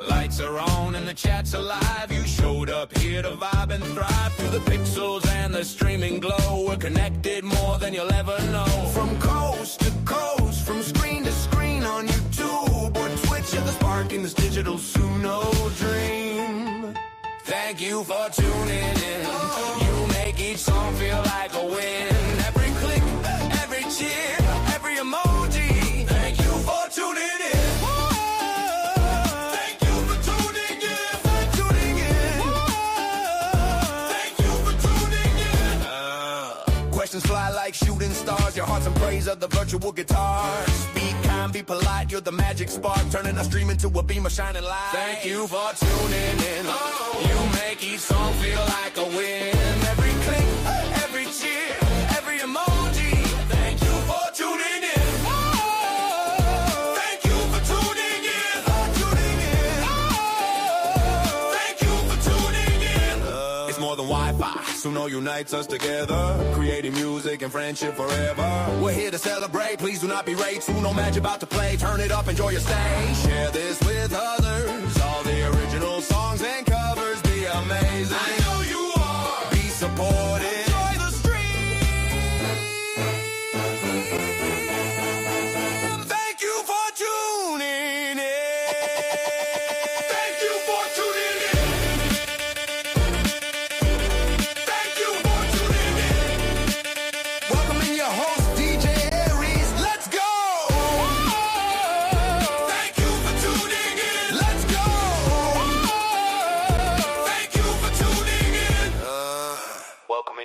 Lights are on and the chat's alive. You showed up here to vibe and thrive. Through the pixels and the streaming glow, we're connected more than you'll ever know. From coast to coast, from screen to screen on YouTube or Twitch, at the spark in this digital SUNO dream. Thank you for tuning in. You make each song feel like a win. Every click, every cheer, every emoji. Thank you for tuning in. Fly like shooting stars, your heart's in praise of the virtual guitar. Speak kind, be polite, you're the magic spark, turning a stream into a beam of shining light. Thank you for tuning in. You make each song feel like a win. Every click, every cheer, every emoji. Thank you for tuning in. Thank you for tuning in. Thank you for tuning in. It's more than Wi-Fi. SUNO unites us together, creating music and friendship forever. We're here to celebrate, please do not be late. SUNO match about to play, turn it up, enjoy your stay. Share this with others, all the original songs and covers be amazing. I know you are. Be supported. Enjoy the stream. Thank you for tuning in. Thank you for tuning in.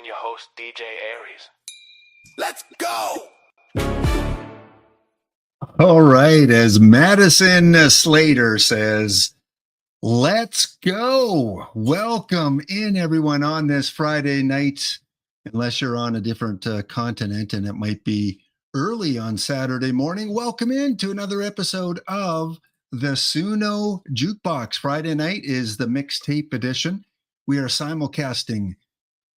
Your host, DJ Aries. Let's go! All right, as Madison Slater says, let's go. Welcome in, everyone, on this Friday night, unless you're on a different continent and it might be early on Saturday morning. Welcome in to another episode of the SUNO Jukebox. Friday night is the mixtape edition. We are simulcasting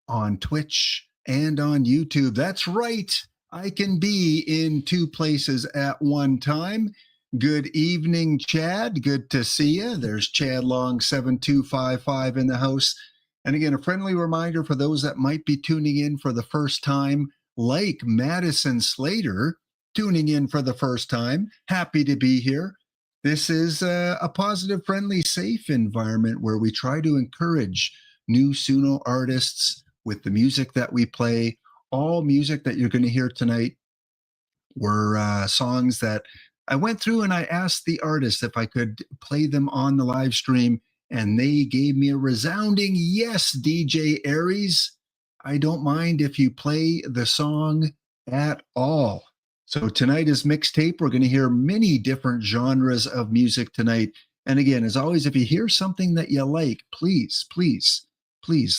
on Twitch and on YouTube. That's right. I can be in two places at one time. Good evening, Chad. Good to see you. There's Chad Long 7255 in the house. And again, a friendly reminder for those that might be tuning in for the first time, like Madison Slater, tuning in for the first time. Happy to be here. This is a positive, friendly, safe environment where we try to encourage new SUNO artists with the music that we play. All music that you're going to hear tonight were songs that I went through and I asked the artist if I could play them on the live stream, and they gave me a resounding yes, DJ Aries. I don't mind if you play the song at all. So tonight is mixtape. We're going to hear many different genres of music tonight. And again, as always, if you hear something that you like, please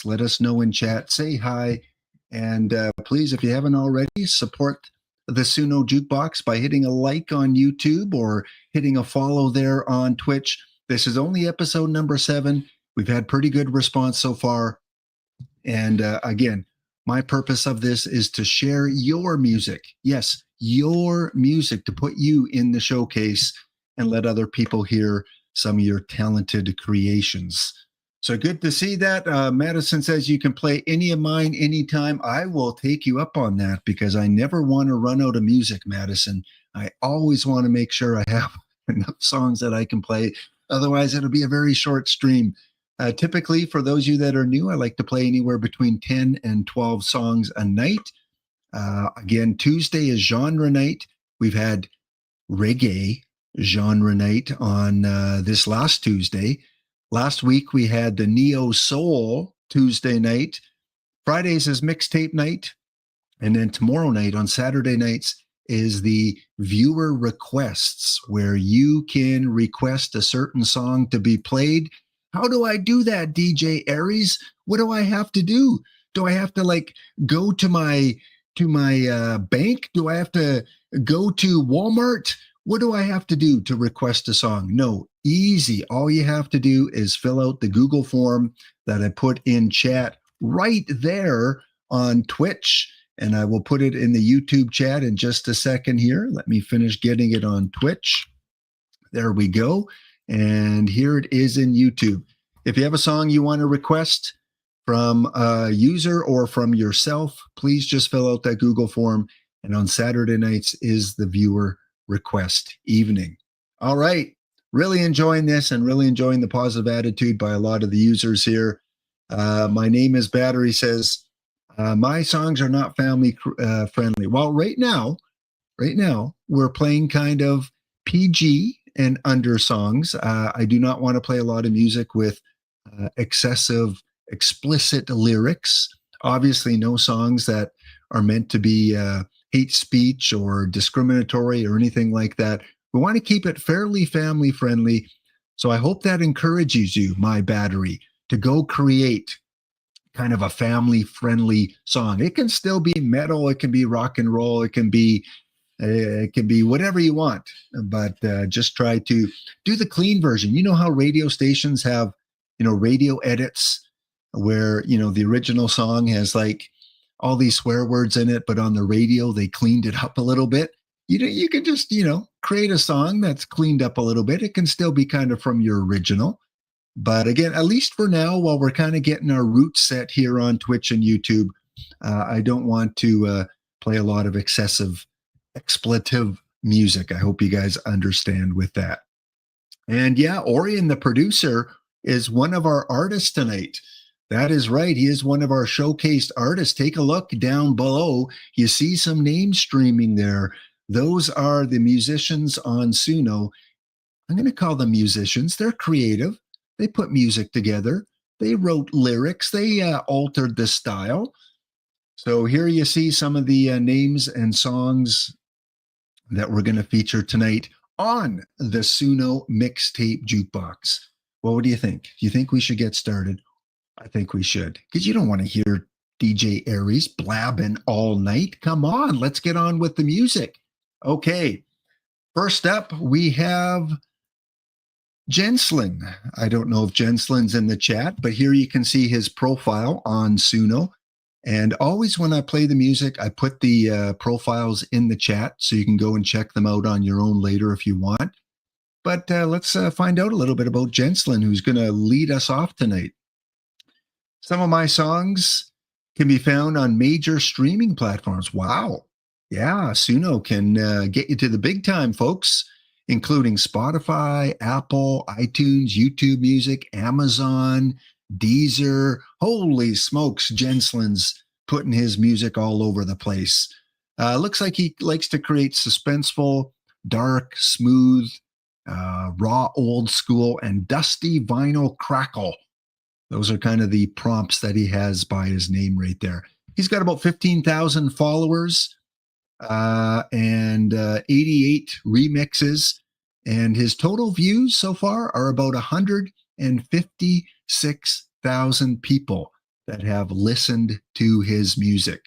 let us know in chat. Say hi. And please, if you haven't already, support the SUNO Jukebox by hitting a like on YouTube or hitting a follow there on Twitch. This is only episode number 7. We've had pretty good response so far. And again, my purpose of this is to share your music. Yes, your music, to put you in the showcase and let other people hear some of your talented creations. So good to see that. Madison says you can play any of mine anytime. I will take you up on that because I never want to run out of music, Madison. I always want to make sure I have enough songs that I can play. Otherwise, it'll be a very short stream. Typically, for those of you that are new, I like to play anywhere between 10 and 12 songs a night. Again, Tuesday is genre night. We've had reggae genre night on this last Tuesday. Last week, we had the Neo Soul Tuesday night. Fridays is mixtape night. And then tomorrow night, on Saturday nights, is the viewer requests, where you can request a certain song to be played. How do I do that, DJ Aries? What do I have to do? Do I have to go to my bank? Do I have to go to Walmart? What do I have to do to request a song? No, easy. All you have to do is fill out the Google form that I put in chat right there on Twitch. and I will put it in the YouTube chat in just a second here. Let me finish getting it on Twitch. There we go. And here it is in YouTube. If you have a song you want to request from a user or from yourself, please just fill out that Google form. And on Saturday nights is the viewer request evening. All right. Really enjoying this and really enjoying the positive attitude by a lot of the users here. My name is Battery says, my songs are not family friendly. Well, right now, we're playing kind of PG and under songs. I do not want to play a lot of music with excessive, explicit lyrics. Obviously, no songs that are meant to be hate speech or discriminatory or anything like that. We want to keep it fairly family friendly. So I hope that encourages you, my Battery, to go create kind of a family friendly song. It can still be metal. It can be rock and roll. It can be whatever you want, but just try to do the clean version. You know how radio stations have, radio edits where, the original song has like all these swear words in it, but on the radio, they cleaned it up a little bit. You can just, create a song that's cleaned up a little bit. It can still be kind of from your original. But again, at least for now, while we're kind of getting our roots set here on Twitch and YouTube, I don't want to play a lot of excessive expletive music. I hope you guys understand with that. And yeah, Orion, the producer, is one of our artists tonight. That is right. He is one of our showcased artists. Take a look down below. You see some names streaming there. Those are the musicians on SUNO. I'm going to call them musicians. They're creative. They put music together. They wrote lyrics. They altered the style. So here you see some of the names and songs that we're going to feature tonight on the SUNO Mixtape Jukebox. Well, what do you think? Do you think we should get started? I think we should, because you don't want to hear DJ Aries blabbing all night. Come on, let's get on with the music. Okay, first up, we have Jenslin. I don't know if Jenslin's in the chat, but here you can see his profile on SUNO. And always when I play the music, I put the profiles in the chat so you can go and check them out on your own later if you want. But let's find out a little bit about Jenslin, who's going to lead us off tonight. Some of my songs can be found on major streaming platforms. Wow. Yeah, SUNO can get you to the big time, folks, including Spotify, Apple, iTunes, YouTube Music, Amazon, Deezer. Holy smokes, Jenslin's putting his music all over the place. Looks like he likes to create suspenseful, dark, smooth, raw, old school, and dusty vinyl crackle. Those are kind of the prompts that he has by his name right there. He's got about 15,000 followers and 88 remixes. And his total views so far are about 156,000 people that have listened to his music.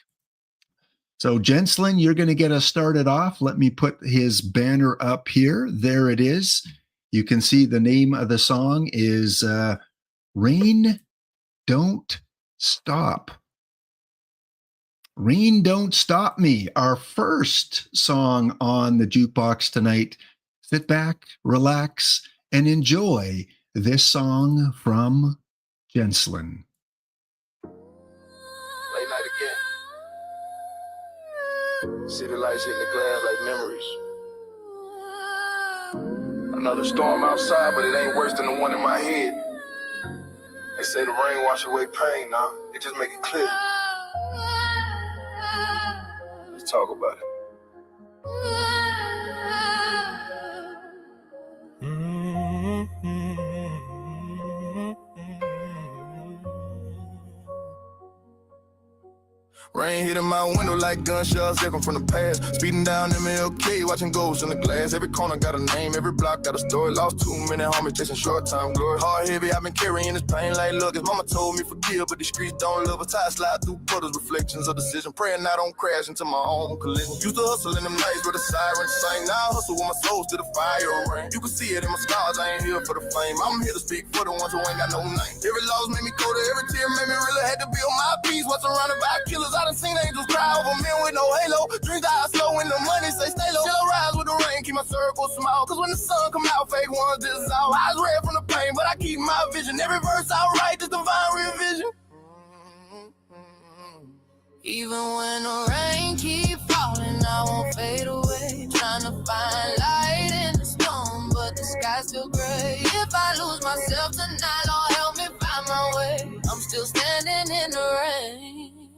So Jenslin, you're going to get us started off. Let me put his banner up here. There it is. You can see the name of the song is Rain Don't Stop. Rain Don't Stop Me, our first song on the jukebox tonight. Sit back, relax, and enjoy this song from Jenslin. Late night again. City lights hitting the glass like memories. Another storm outside, but it ain't worse than the one in my head. They say the rain wash away pain, nah. It just make it clear. Let's talk about it. Rain hitting my window like gunshots echoing from the past. Speeding down MLK, watching ghosts in the glass. Every corner got a name, every block got a story. Lost too many homies chasing short-time glory. Hard heavy, I've been carrying this pain like luggage. Mama told me forgive, but the streets don't love us. I slide through puddles, reflections of decision. Praying I don't crash into my own collision. Used to hustle in them nights where the sirens sang. Now I hustle with my soul to the fire rain. You can see it in my scars, I ain't here for the fame. I'm here to speak for the ones who ain't got no name. Every loss made me colder, every tear made me realer. Had to build my peace, was surrounded by killers. I done seen angels cry over men with no halo. Dreams die slow when the money say stay low. Still rise with the rain, keep my circle small. Cause when the sun come out, fake ones dissolve. Eyes red from the pain, but I keep my vision. Every verse I write is divine revision. Even when the rain keep falling, I won't fade away. Trying to find light in the storm, but the sky's still gray. If I lose myself tonight, Lord help me find my way. I'm still standing in the rain,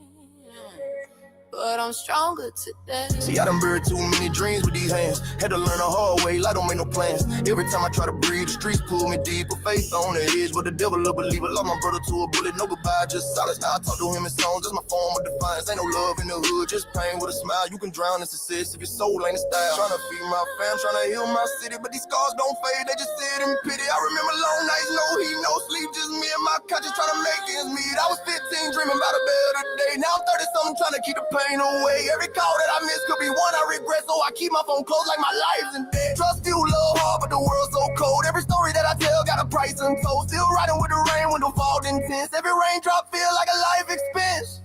but I'm stronger today. See, I done buried too many dreams with these hands. Had to learn the hard way, I don't make no plans. Every time I try to breathe, the streets pull me deeper. Faith on the edge, but the devil a believer. Lost my brother to a bullet, no goodbye, just silence. Now I talk to him in songs, that's my form of defiance. Ain't no love in the hood, just pain with a smile. You can drown in success if your soul ain't a style. Trying to feed my fam, trying to heal my city, but these scars don't fade, they just sit in pity. I remember long nights, no heat, no sleep, just me and my conscience trying to make ends meet. I was 15 dreaming about a better day. Now I'm 30-something trying to keep the pain away. Every call that I miss could be one I regret, so I keep my phone closed like my life's in debt. Trust you, love hard, but the world's so cold. Every story that I tell got a price untold. Still riding with the rain when the fall intense. Every raindrop feel like a life expense.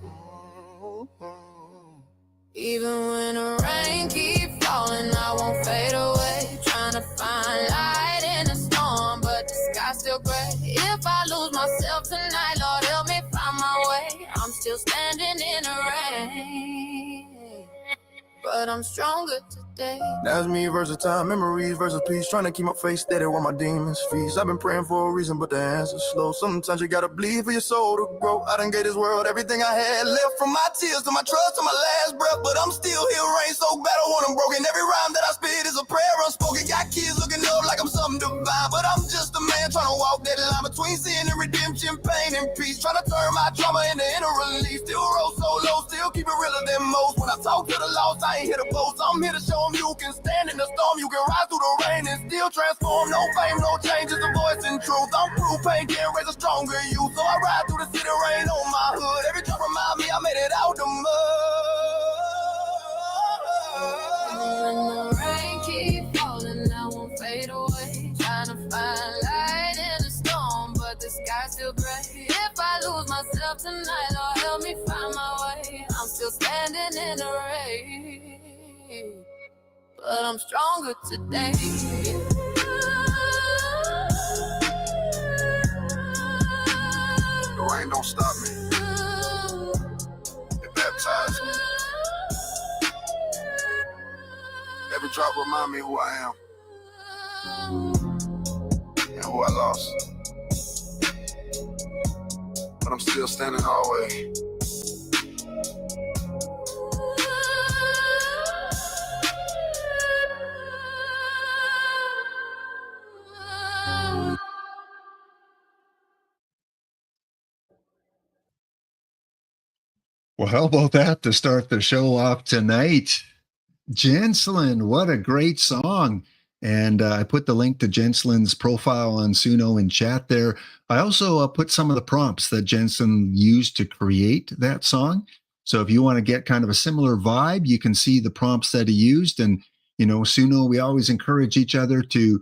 Even when the rain keep falling, I won't fade away. Trying to find light in the storm, but the sky's still gray. If I lose myself tonight, Lord help me find my way. I'm still standing in the rain, but I'm stronger today. That's me versus time, memories versus peace. Trying to keep my face steady while my demons feast. I've been praying for a reason, but the answer's slow. Sometimes you gotta bleed for your soul to grow. I done gave this world everything I had left. From my tears to my trust to my last breath, but I'm still here, rain so bad I want them broken. Every rhyme that I spit is a prayer unspoken. Got kids looking up like I'm something divine, but I'm just a man trying to walk that line between sin and redemption, pain and peace. Trying to turn my trauma into inner release. Still roll so low, still keep it realer than most. When I talk to the lost, I ain't here to boast. I'm here to show them you can stand in the storm, you can rise through the rain and still transform. No fame, no change, just a voice in truth. I'm proof pain can't raise a stronger you. So I ride through the city, rain on my hood. Every drop remind me I made it out the mud. When the rain keep falling, I won't fade away. Trying to find light in the storm, but the sky's still gray. If I lose myself tonight, Lord help me find my way. I'm still standing in the rain, but I'm stronger today. The rain don't stop me. It baptized me. Every drop remind me who I am and who I lost. But I'm still standing always. Well, how about that to start the show off tonight? Jenslyn, what a great song. And I put the link to Jenslyn's profile on SUNO in chat there. I also put some of the prompts that Jenslyn used to create that song. So if you want to get kind of a similar vibe, you can see the prompts that he used. And, you know, SUNO, we always encourage each other to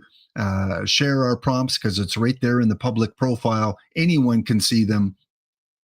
share our prompts because it's right there in the public profile. Anyone can see them.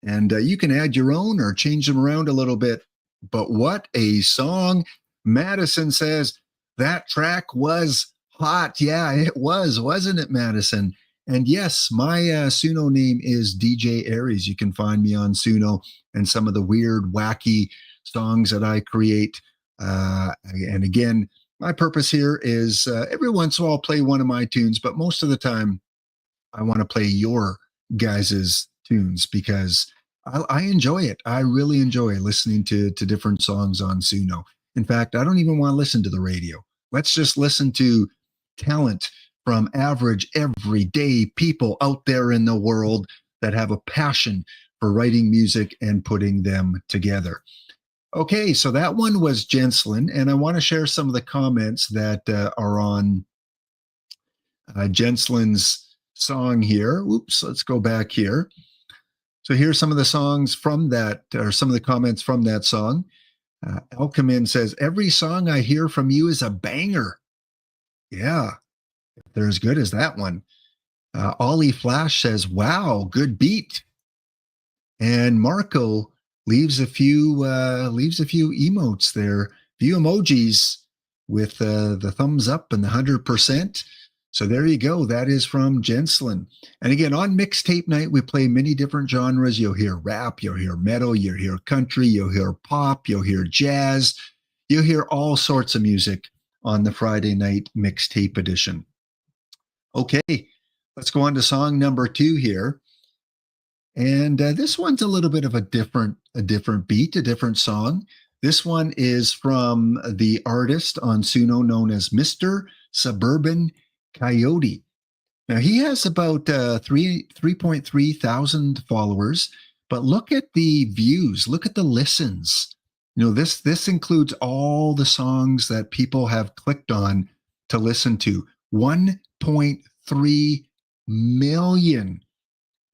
And you can add your own or change them around a little bit. But what a song. Madison says that track was hot. Yeah, it was, wasn't it, Madison? And yes, my SUNO name is DJ Aries. You can find me on SUNO and some of the weird, wacky songs that I create. And again, my purpose here is every once in a while I'll play one of my tunes, but most of the time I want to play your guys's tunes because I enjoy it. I really enjoy listening to different songs on SUNO. In fact, I don't even want to listen to the radio. Let's just listen to talent from average, everyday people out there in the world that have a passion for writing music and putting them together. Okay, so that one was Jenslyn, and I want to share some of the comments that are on Jenslyn's song here. Oops, let's go back here. So here's some of the songs from that, or some of the comments from that song. Alkamin says, every song I hear from you is a banger. Yeah, they're as good as that one. Ollie Flash says, wow, good beat. And Marco leaves a few emotes there, few emojis with the thumbs up and the 100%. So there you go. That is from Jenslin. And again, on mixtape night, we play many different genres. You'll hear rap, you'll hear metal, you'll hear country, you'll hear pop, you'll hear jazz. You'll hear all sorts of music on the Friday night mixtape edition. Okay, let's go on to song number 2 here. And this one's a little bit of a different beat, a different song. This one is from the artist on SUNO known as Mr. Suburban Coyote. Now he has about 3.3 thousand followers, but look at the views, look at the listens. You know, this includes all the songs that people have clicked on to listen to. 1.3 million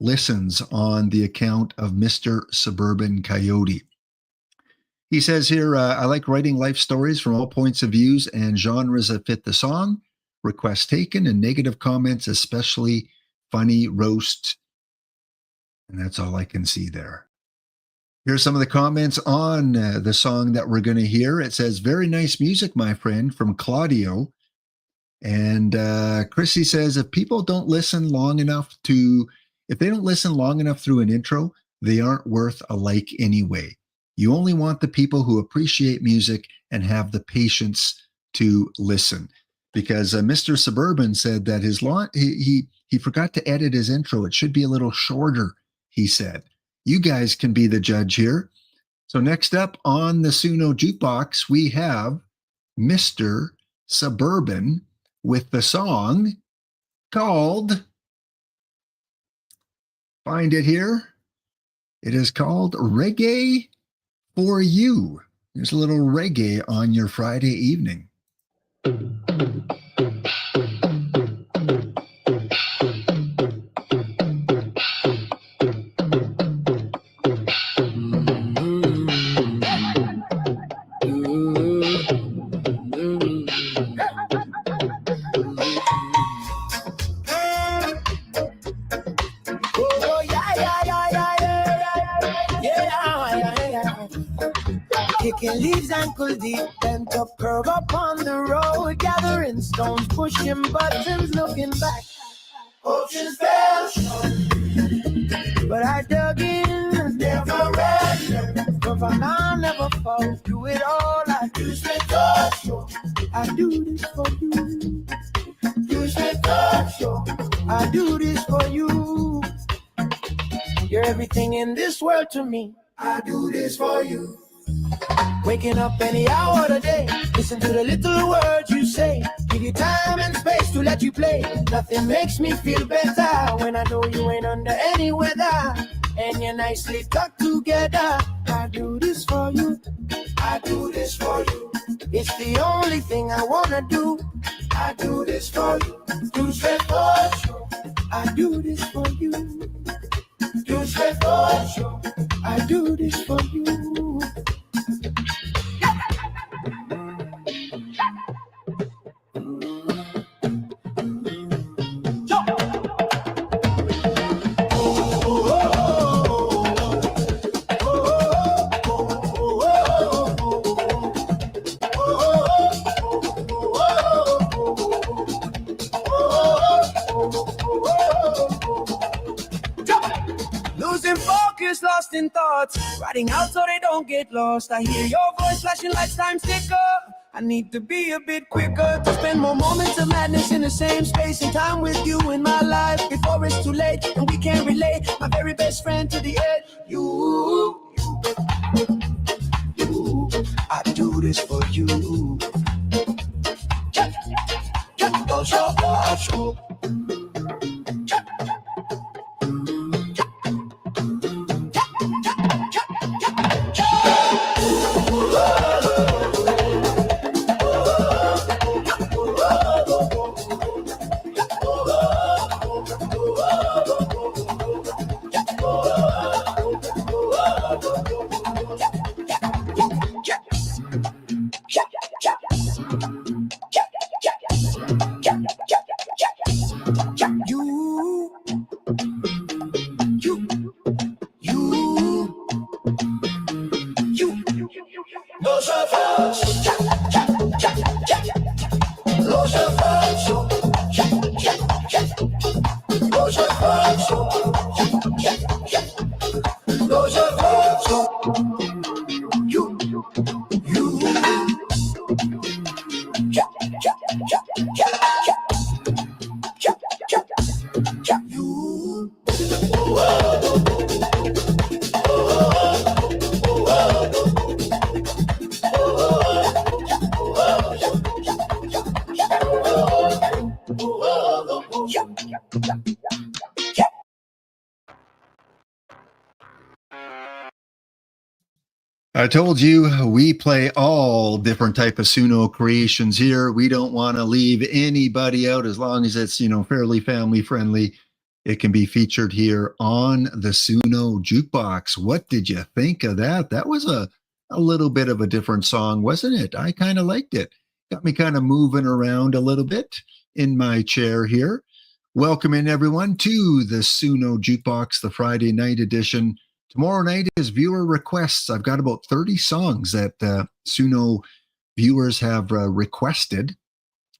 listens on the account of Mr. Suburban Coyote. He says here, I like writing life stories from all points of views and genres that fit the song. Requests taken and negative comments, especially funny roast. And that's all I can see there. Here's some of the comments on the song that we're going to hear. It says, very nice music, my friend, from Claudio. And Chrissy says, if they don't listen long enough through an intro, they aren't worth a like anyway. You only want the people who appreciate music and have the patience to listen. Because Mr. Suburban said that he forgot to edit his intro. It should be a little shorter, he said. You guys can be the judge here. So next up on the SUNO Jukebox, we have Mr. Suburban with the song called, find it here. It is called Reggae for You. There's a little reggae on your Friday evening. Kicking leaves ankle deep, bent up, curve up on the road, gathering stones, pushing buttons, looking back. Oceans fell short, but I dug in, never ran. From I never fall, do it all. I do straight touch, I do this for you. Do straight touch, I do this for you. You're everything in this world to me. I do this for you. Waking up any hour of the day, listen to the little words you say. Give you time and space to let you play. Nothing makes me feel better when I know you ain't under any weather, and you're nicely tucked together. I do this for you. I do this for you. It's the only thing I wanna do. I do this for you. Do straight for you. I do this for you. Do straight for you. I do this for you. Losing focus, lost in thoughts, riding out so they don't get lost. I hear your voice flashing lights, time ticker. I need to be a bit quicker to spend more moments of madness in the same space and time with you in my life before it's too late and we can't relate. My very best friend to the edge. You, I do this for you. I told you we play all different type of SUNO creations here. We don't want to leave anybody out as long as it's, fairly family friendly. It can be featured here on the SUNO Jukebox. What did you think of that? That was a little bit of a different song, wasn't it? I kind of liked it. Got me kind of moving around a little bit in my chair here. Welcome in everyone to the SUNO Jukebox, the Friday night edition. Tomorrow night is viewer requests. I've got about 30 songs that SUNO viewers have requested.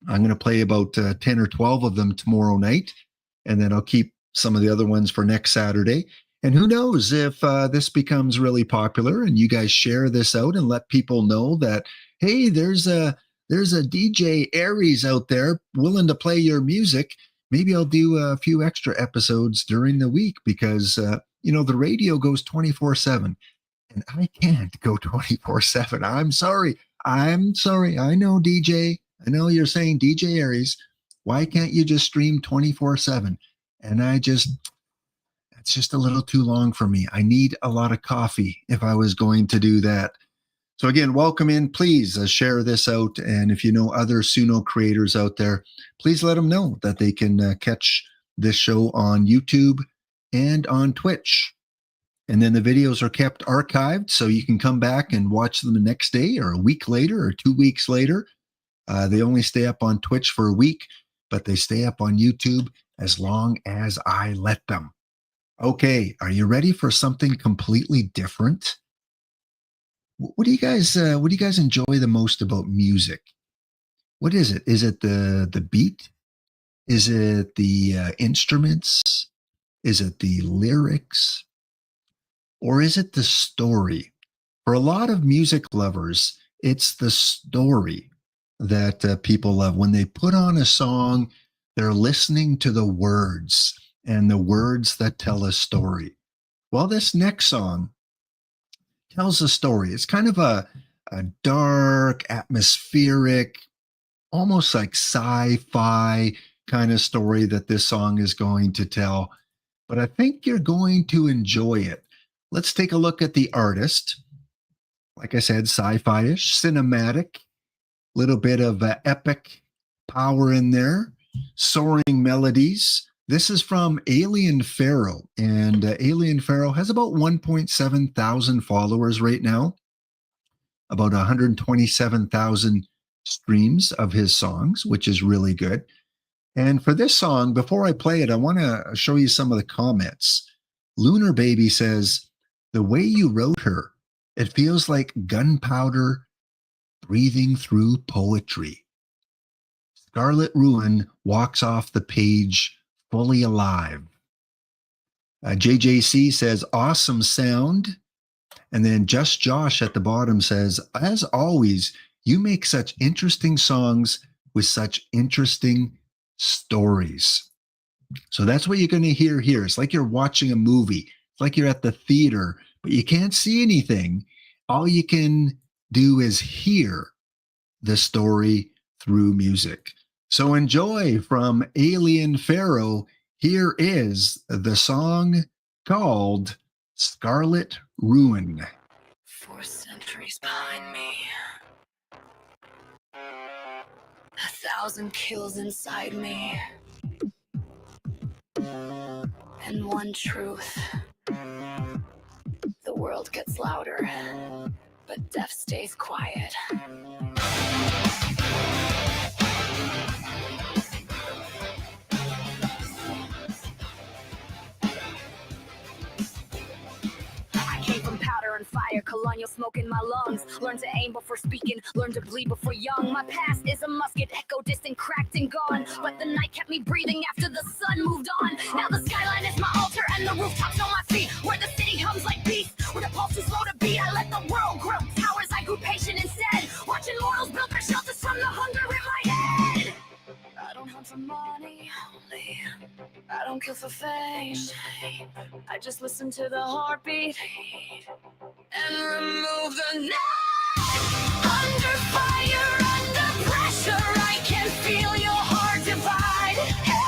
I'm going to play about 10 or 12 of them tomorrow night, and then I'll keep some of the other ones for next Saturday. And who knows if this becomes really popular and you guys share this out and let people know that, hey, there's a DJ Aries out there willing to play your music. Maybe I'll do a few extra episodes during the week because the radio goes 24/7 and I can't go 24/7. I'm sorry. I know, DJ. I know you're saying DJ Aries. Why can't you just stream 24/7? And it's just a little too long for me. I need a lot of coffee if I was going to do that. So again, welcome in. Please share this out. And if you know other SUNO creators out there, please let them know that they can catch this show on YouTube and on Twitch. And then the videos are kept archived, so you can come back and watch them the next day or a week later or 2 weeks later. They only stay up on Twitch for a week, but they stay up on YouTube as long as I let them. Okay, are you ready for something completely different? What do you guys enjoy the most about music? What is it? Is it the beat? Is it the instruments? Is it the lyrics? Or is it the story? For a lot of music lovers, it's the story that people love. When they put on a song, they're listening to the words and the words that tell a story. Well, this next song tells a story. It's kind of a dark, atmospheric, almost like sci-fi kind of story that this song is going to tell. But I think you're going to enjoy it. Let's take a look at the artist. Like I said, sci-fi-ish, cinematic, little bit of epic power in there, soaring melodies. This is from Alien Pharaoh, and Alien Pharaoh has about 1.7 thousand followers right now, about 127,000 streams of his songs, which is really good. And for this song, before I play it, I want to show you some of the comments. Lunar Baby says, the way you wrote her, it feels like gunpowder breathing through poetry. Scarlet Ruin walks off the page fully alive. JJC says, awesome sound. And then Just Josh at the bottom says, as always, you make such interesting songs with such interesting stories. So that's what you're going to hear here. It's like you're watching a movie. It's like you're at the theater, but you can't see anything. All you can do is hear the story through music. So enjoy from Alien Pharaoh. Here is the song called Scarlet Ruin. 4 centuries behind me. 1,000 kills inside me. And one truth. The world gets louder, but death stays quiet. I came from powder and fire. fire, colonial smoke in my lungs. Learn to aim before speaking, learn to bleed before young. My past is a musket, echo distant, cracked and gone. But the night kept me breathing after the sun moved on. Now the skyline is my altar and the rooftops on my feet. Where the city hums like beats, where the pulse is slow to beat. I let the world grow towers, I grew patient instead. Watching mortals build their shelters from the hunger in my head. I don't hunt for money only, I don't kill for fame. I just listen to the heartbeat and remove the night. Under fire, under pressure, I can feel your heart divide.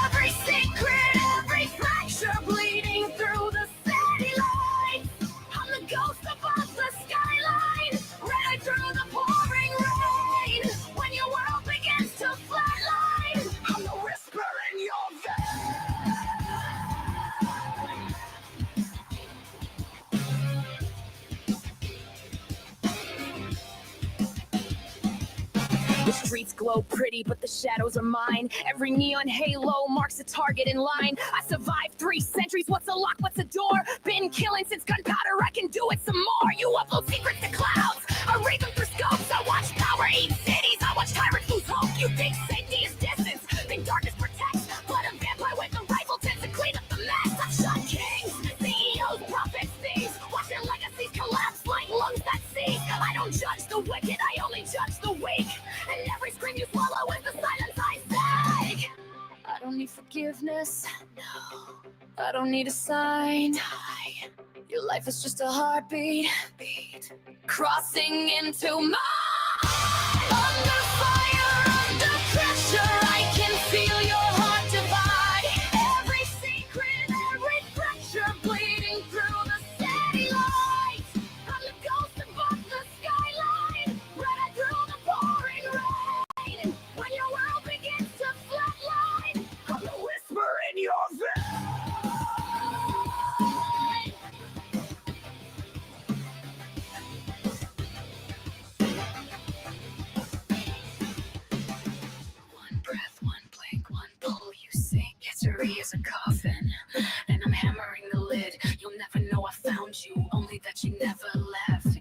Every secret, every fracture, bleeding through the city lights. I'm the ghost above the skyline, red through the pouring rain. When your world begins to flatline, I'm the whisper in your veins. The streets glow pretty, but the shadows are mine. Every neon halo marks a target in line. I survived 3 centuries, what's a lock, what's a door? Been killing since gunpowder, I can do it some more. You upload secrets to clouds, I raid them through scopes. I watch power eat cities, I watch tyrants lose hope. You think safety is distance, think darkness protects. But a vampire with a rifle tends to clean up the mess. I've shot kings, CEOs, prophets, thieves. Watch their legacies collapse like lungs that seize. I don't judge the wicked, I only judge the weak. And every scream you swallow is the silence I seek. I don't need forgiveness, no. I don't need a sign. Your life is just a heartbeat, crossing into mine. Under fire, under pressure, I can feel your heart divide. Every secret, every fracture, bleeding through the city lights. I'm the ghost above the skyline, right through the pouring rain. When your world begins to flatline, I'm the whisper in your veins. One breath, one blink, one pull, you sink. History is a coffin, and I'm hammering the lid. You'll never know I found you, only that you never left.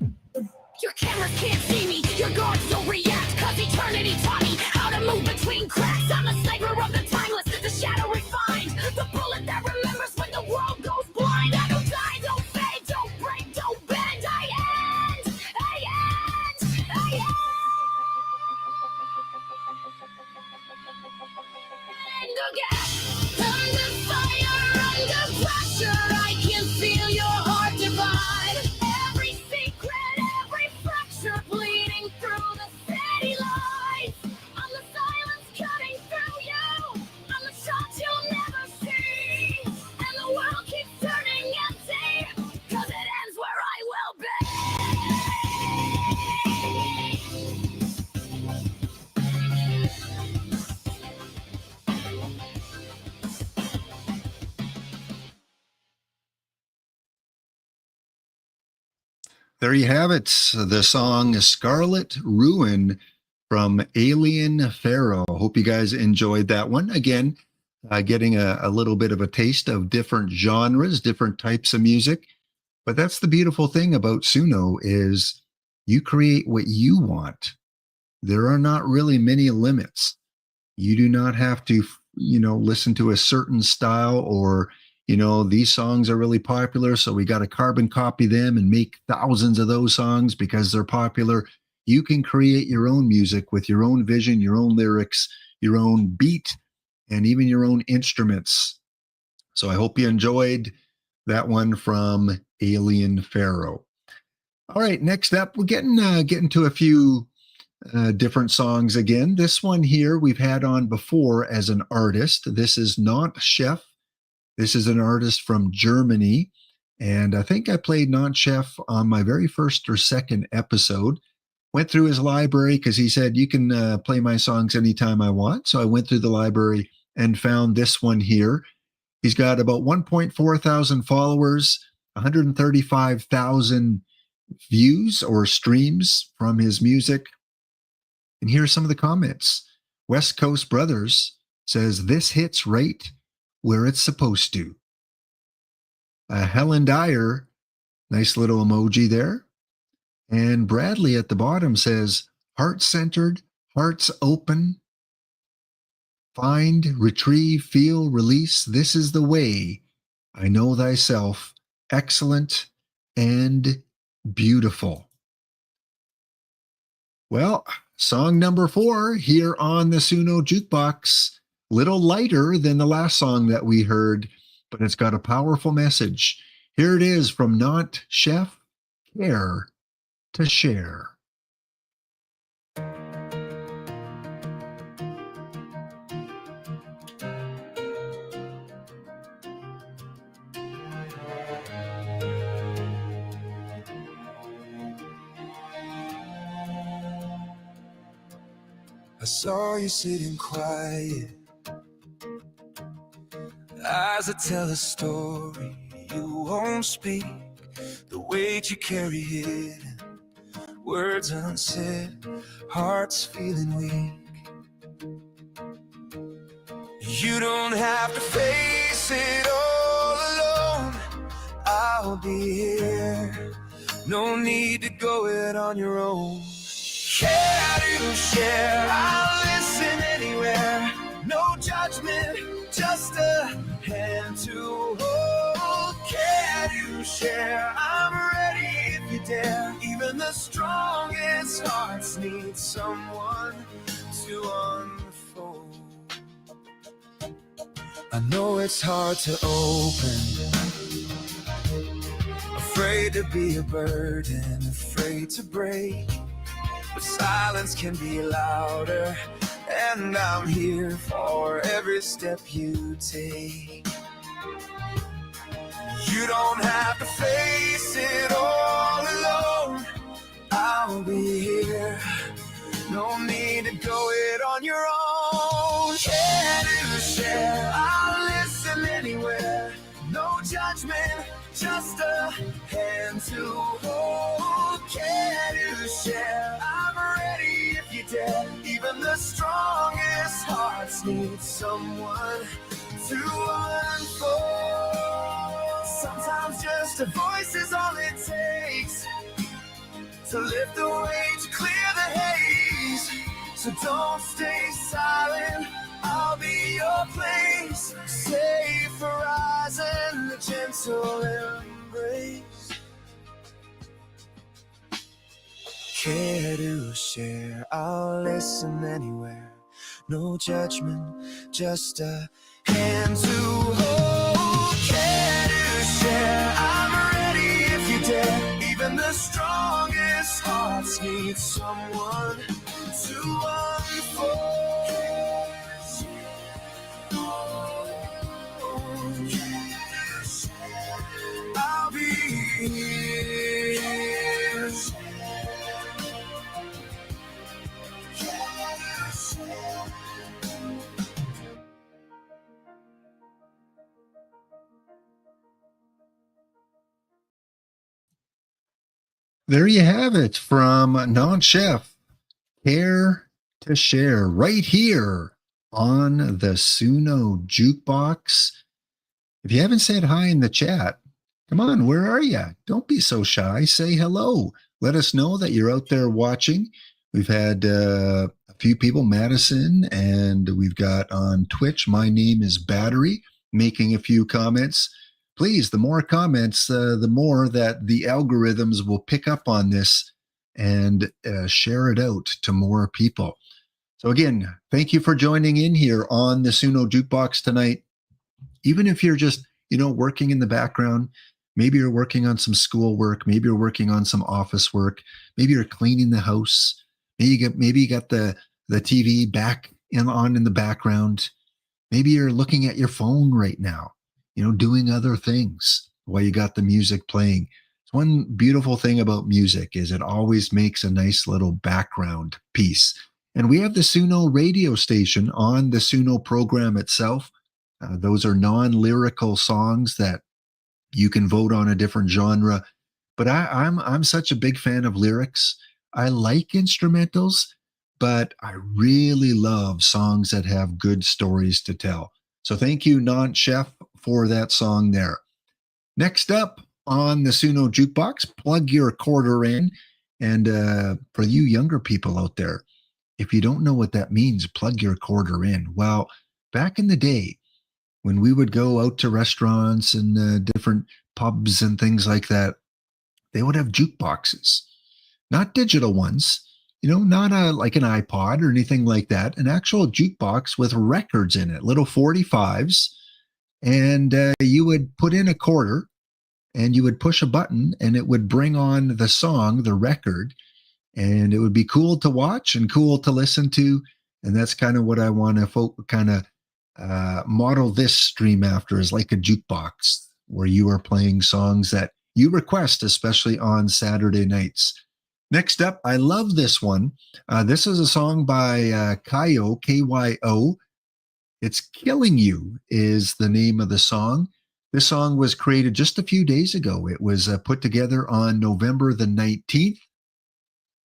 Your cameras can't see me, your guards don't react, cause eternity taught me how to move between cracks. I'm a sniper of the timeless, the shadow refined, the bullet that remembers when the world goes blind. I don't die, don't fade, don't break, don't bend. I end, I end. And again, under fire, under pressure, I can feel your heart divide. Every secret, every fracture, bleeding through the city lights. I'm the silence cutting through you. I'm the shot you'll never see. And the world keeps turning empty, cause it ends where I will be. There you have it. The song Scarlet Ruin from Alien Pharaoh. Hope you guys enjoyed that one. Again, getting a little bit of a taste of different genres, different types of music. But that's the beautiful thing about SUNO is you create what you want. There are not really many limits. You do not have to, listen to a certain style or these songs are really popular, so we got to carbon copy them and make thousands of those songs because they're popular. You can create your own music with your own vision, your own lyrics, your own beat, and even your own instruments. So I hope you enjoyed that one from Alien Pharaoh. All right, next up, we're getting to a few different songs again. This one here we've had on before as an artist. This is not Chef. This is an artist from Germany, and I think I played Not Chef on my very first or second episode. Went through his library because he said, you can play my songs anytime I want. So I went through the library and found this one here. He's got about 1.4 thousand followers, 135,000 views or streams from his music. And here are some of the comments. West Coast Brothers says, this hits right where it's supposed to. Helen Dyer, nice little emoji there. And Bradley at the bottom says, heart-centered, hearts open, find, retrieve, feel, release. This is the way. I know thyself, excellent and beautiful. Well, song number 4 here on the SUNO Jukebox. Little lighter than the last song that we heard, but it's got a powerful message. Here it is from Not Chef, Care to Share. I saw you sitting quiet, eyes that tell a story you won't speak, the weight you carry hidden, words unsaid, hearts feeling weak. You don't have to face it all alone, I'll be here, no need to go it on your own. Care to share, I'll listen anywhere. No judgment, just a hand to hold. Care to share, I'm ready if you dare. Even the strongest hearts need someone to unfold. I know it's hard to open, afraid to be a burden, afraid to break. But silence can be louder, and I'm here for every step you take. You don't have to face it all alone, I'll be here, no need to go it on your own. Care to share, I'll listen anywhere. No judgment, just a hand to hold. Care to share, I'm ready if you dare. Even the strongest hearts need someone to unfold. Sometimes just a voice is all it takes to lift the weight, to clear the haze. So don't stay silent, I'll be your place. Safe horizon, the gentle embrace. Care to share, I'll listen anywhere. No judgment, just a hand to hold. Care to share, I'm ready if you dare. Even the strongest hearts need someone to unfold. I'll be here. There you have it from Non-Chef, Care to Share, right here on the SUNO Jukebox. If you haven't said hi in the chat, come on, where are you? Don't be so shy. Say hello. Let us know that you're out there watching. We've had a few people, Madison, and we've got on Twitch, my name is Battery, making a few comments. Please, the more comments, the more that the algorithms will pick up on this and share it out to more people. So again, thank you for joining in here on the SUNO Jukebox tonight. Even if you're just, working in the background, maybe you're working on some school work, maybe you're working on some office work, maybe you're cleaning the house, maybe you got the TV back on in the background, maybe you're looking at your phone right now, doing other things while you got the music playing. It's one beautiful thing about music is it always makes a nice little background piece. And we have the SUNO radio station on the SUNO program itself. Those are non-lyrical songs that you can vote on a different genre. But I'm such a big fan of lyrics. I like instrumentals, but I really love songs that have good stories to tell. So thank you, Non-Chef, for that song there. Next up on the SUNO Jukebox, plug your quarter in. And for you younger people out there, if you don't know what that means, plug your quarter in. Well, back in the day, when we would go out to restaurants and different pubs and things like that, they would have jukeboxes, not digital ones, not like an iPod or anything like that, an actual jukebox with records in it, little 45s. And you would put in a quarter and you would push a button and it would bring on the song, the record, and it would be cool to watch and cool to listen to. And that's kind of what I want to kind of model this stream after, is like a jukebox where you are playing songs that you request, especially on Saturday nights. Next up, I love this one. This is a song by Kyo, Kyo. It's Killing You is the name of the song. This song was created just a few days ago. It was put together on November the 19th.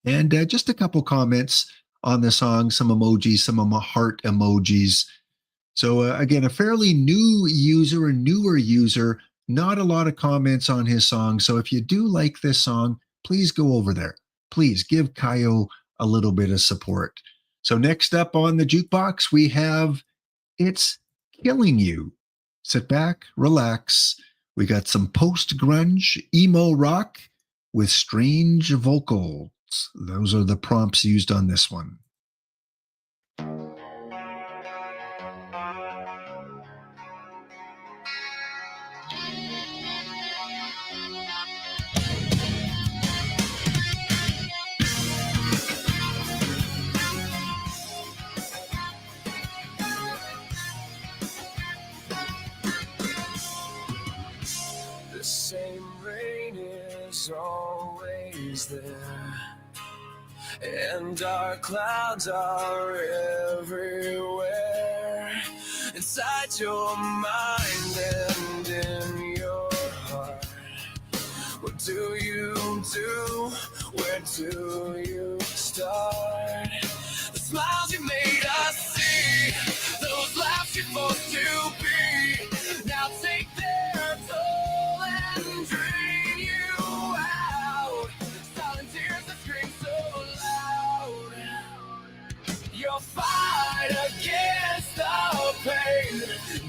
And just a couple comments on the song, some emojis, some heart emojis. So again, a fairly new user, a newer user, not a lot of comments on his song. So if you do like this song, please go over there. Please give Kyo a little bit of support. So next up on the jukebox, we have It's Killing You. Sit back, relax. We got some post-grunge, emo rock with strange vocals. Those are the prompts used on this one. The same rain is always there, and dark clouds are everywhere, inside your mind and in your heart. What do you do? Where do you start? The smiles you made us see, those laughs you're supposed to be, now take their toll and drain you out. Silent tears that scream so loud. You'll fight against the pain.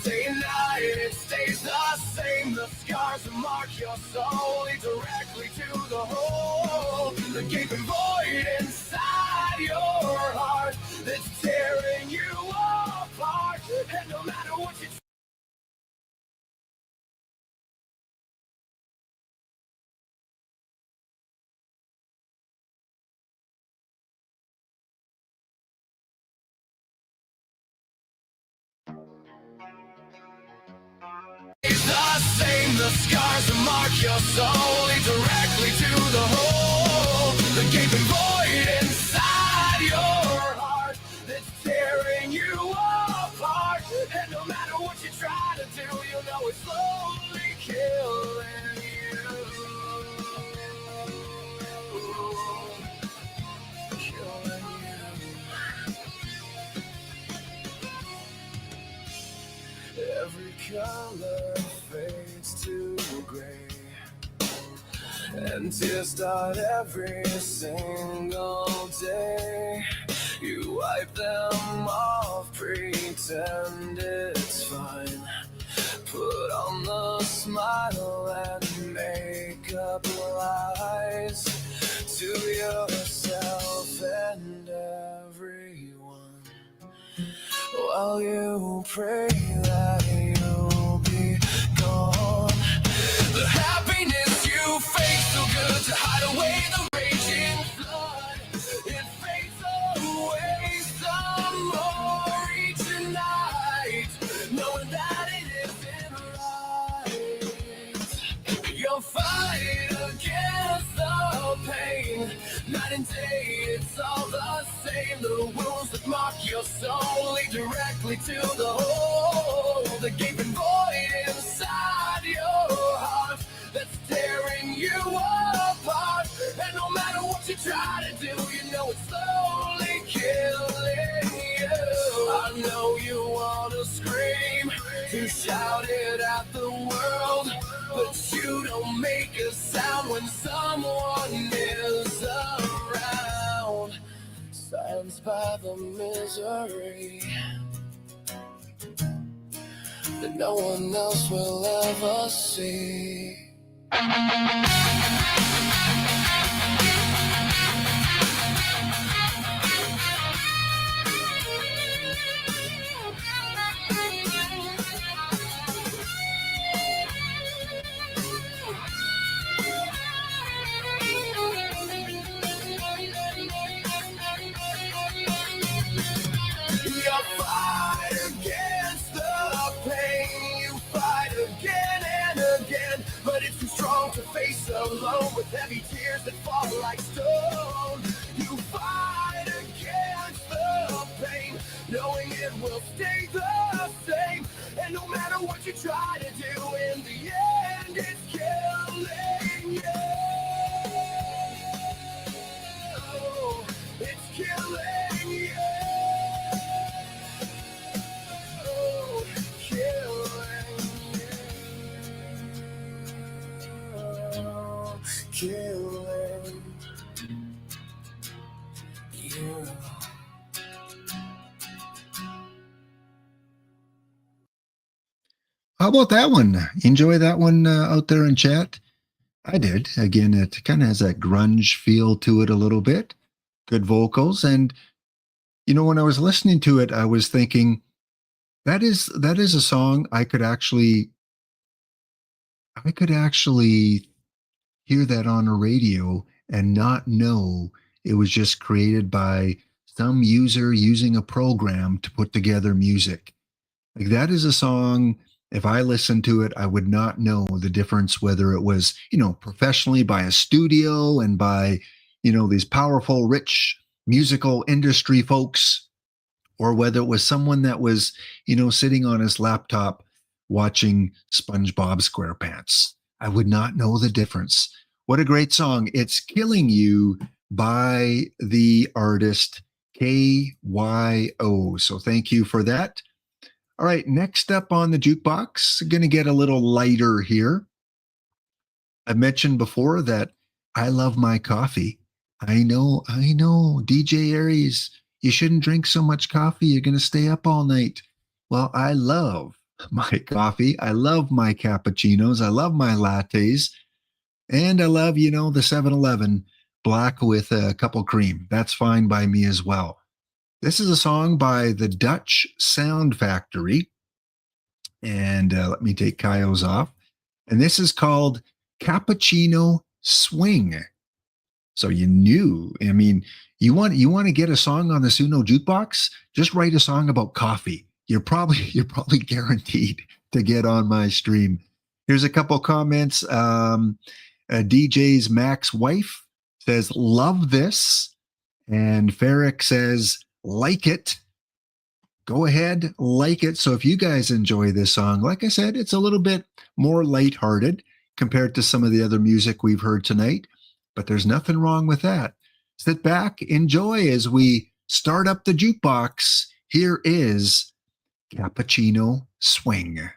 Day and night it stays the same. The scars that mark your soul lead directly to the hole, the gaping void inside your heart that's tearing you apart. And no matter what you the same, the scars that mark your soul lead directly to the hole, the gaping void inside your heart that's tearing you apart. And no matter what you try to do, you know it's slowly killing you. Killing you. Every color fades to gray, and tears start every single day. You wipe them off, pretend it's fine, put on the smile and make up lies to yourself and everyone, while you pray that you'll be gone. The happiness you face, so good to hide away the raging flood. It fades away some more each night, knowing that it isn't right. You'll fight against the pain, night and day, it's all the same. The wounds that mark your soul lead directly to the hole, the gaping void inside your heart that's tearing you apart. And no matter what you try to do, you know it's slowly killing you. I know you want to scream, to shout it at the world, but you don't make a sound when someone is by the misery that no one else will ever see. To face alone with heavy tears that fall like stone. You fight against the pain, knowing it will stay the same. And no matter what you try to do, in the end, it's killing you. It's killing you. Killing you. How about that one? Enjoy that one out there in chat? I did. Again, it kind of has that grunge feel to it a little bit. Good vocals. And, you know, when I was listening to it, I was thinking, that is a song I could actually hear that on a radio and not know it was just created by some user using a program to put together music. Like, that is a song, if I listened to it, I would not know the difference whether it was, you know, professionally by a studio and by, you know, these powerful, rich musical industry folks, or whether it was someone that was, you know, sitting on his laptop watching SpongeBob SquarePants. I would not know the difference. What a great song. It's Killing You by the artist KYO. So thank you for that. All right, next up on the jukebox, going to get a little lighter here. I've mentioned before that I love my coffee. I know, DJ Aries, you shouldn't drink so much coffee. You're going to stay up all night. Well, I love my coffee. I love my cappuccinos. I love my lattes. And I love, you know, the 7-Eleven black with a couple cream. That's fine by me as well. This is a song by the Dutch Sound Factory. And let me take Kaio's off. And this is called Cappuccino Swing. So you knew, I mean, you want to get a song on the SUNO Jukebox? Just write a song about coffee. You're probably guaranteed to get on my stream. Here's a couple comments. DJ's Max Wife says, love this. And Ferrick says, like it. Go ahead, like it. So if you guys enjoy this song, like I said, it's a little bit more lighthearted compared to some of the other music we've heard tonight, but there's nothing wrong with that. Sit back, enjoy as we start up the jukebox. Here is Cappuccino Swing.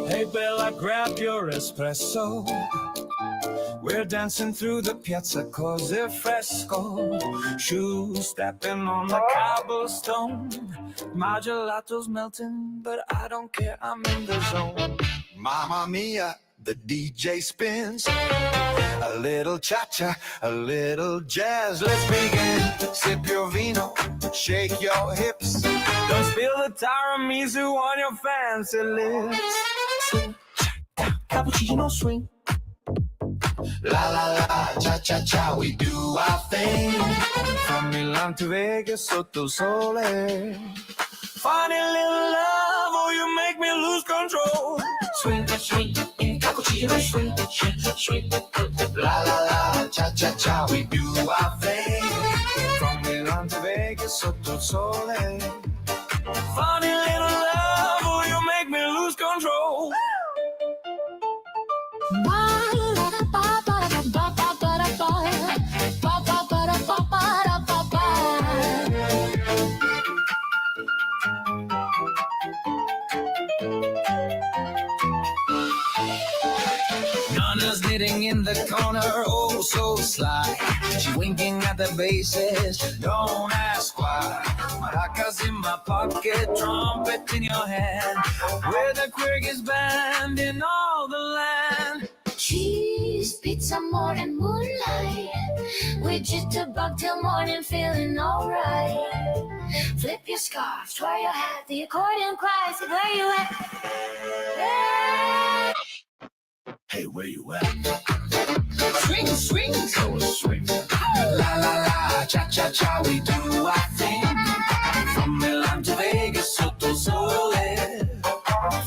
Hey Bella, grab your espresso. We're dancing through the Piazza Così Fresco. Shoes stepping on the cobblestone. My gelato's melting, but I don't care, I'm in the zone. Mamma mia, the DJ spins. A little cha-cha, a little jazz. Let's begin. Sip your vino, shake your hips. Don't spill the tiramisu on your fancy lips. Swing, cappuccino swing. La la la, cha-cha-cha, we do our thing. From Milan to Vegas, sotto il sole. Funny little love, oh you make me lose control. Swing, swing, cappuccino swing, swing. La la la, cha-cha-cha, we do our thing. From Milan to Vegas, sotto il sole. Funny little love, oh you make me lose control. sitting in the corner, oh so sly. She winking at the bases, don't ask why. Maracas in my pocket, trumpet in your hand. We're the quickest band in all the land. Cheese, pizza, more and moonlight. We jitterbug till morning, feeling alright. Flip your scarf, twirl your hat, the accordion cries, say, where you at? Yeah. Hey, where you at? Swing, swing, so swing. La la la, cha cha cha, we do our thing. From Milan to Vegas, Soto Sole.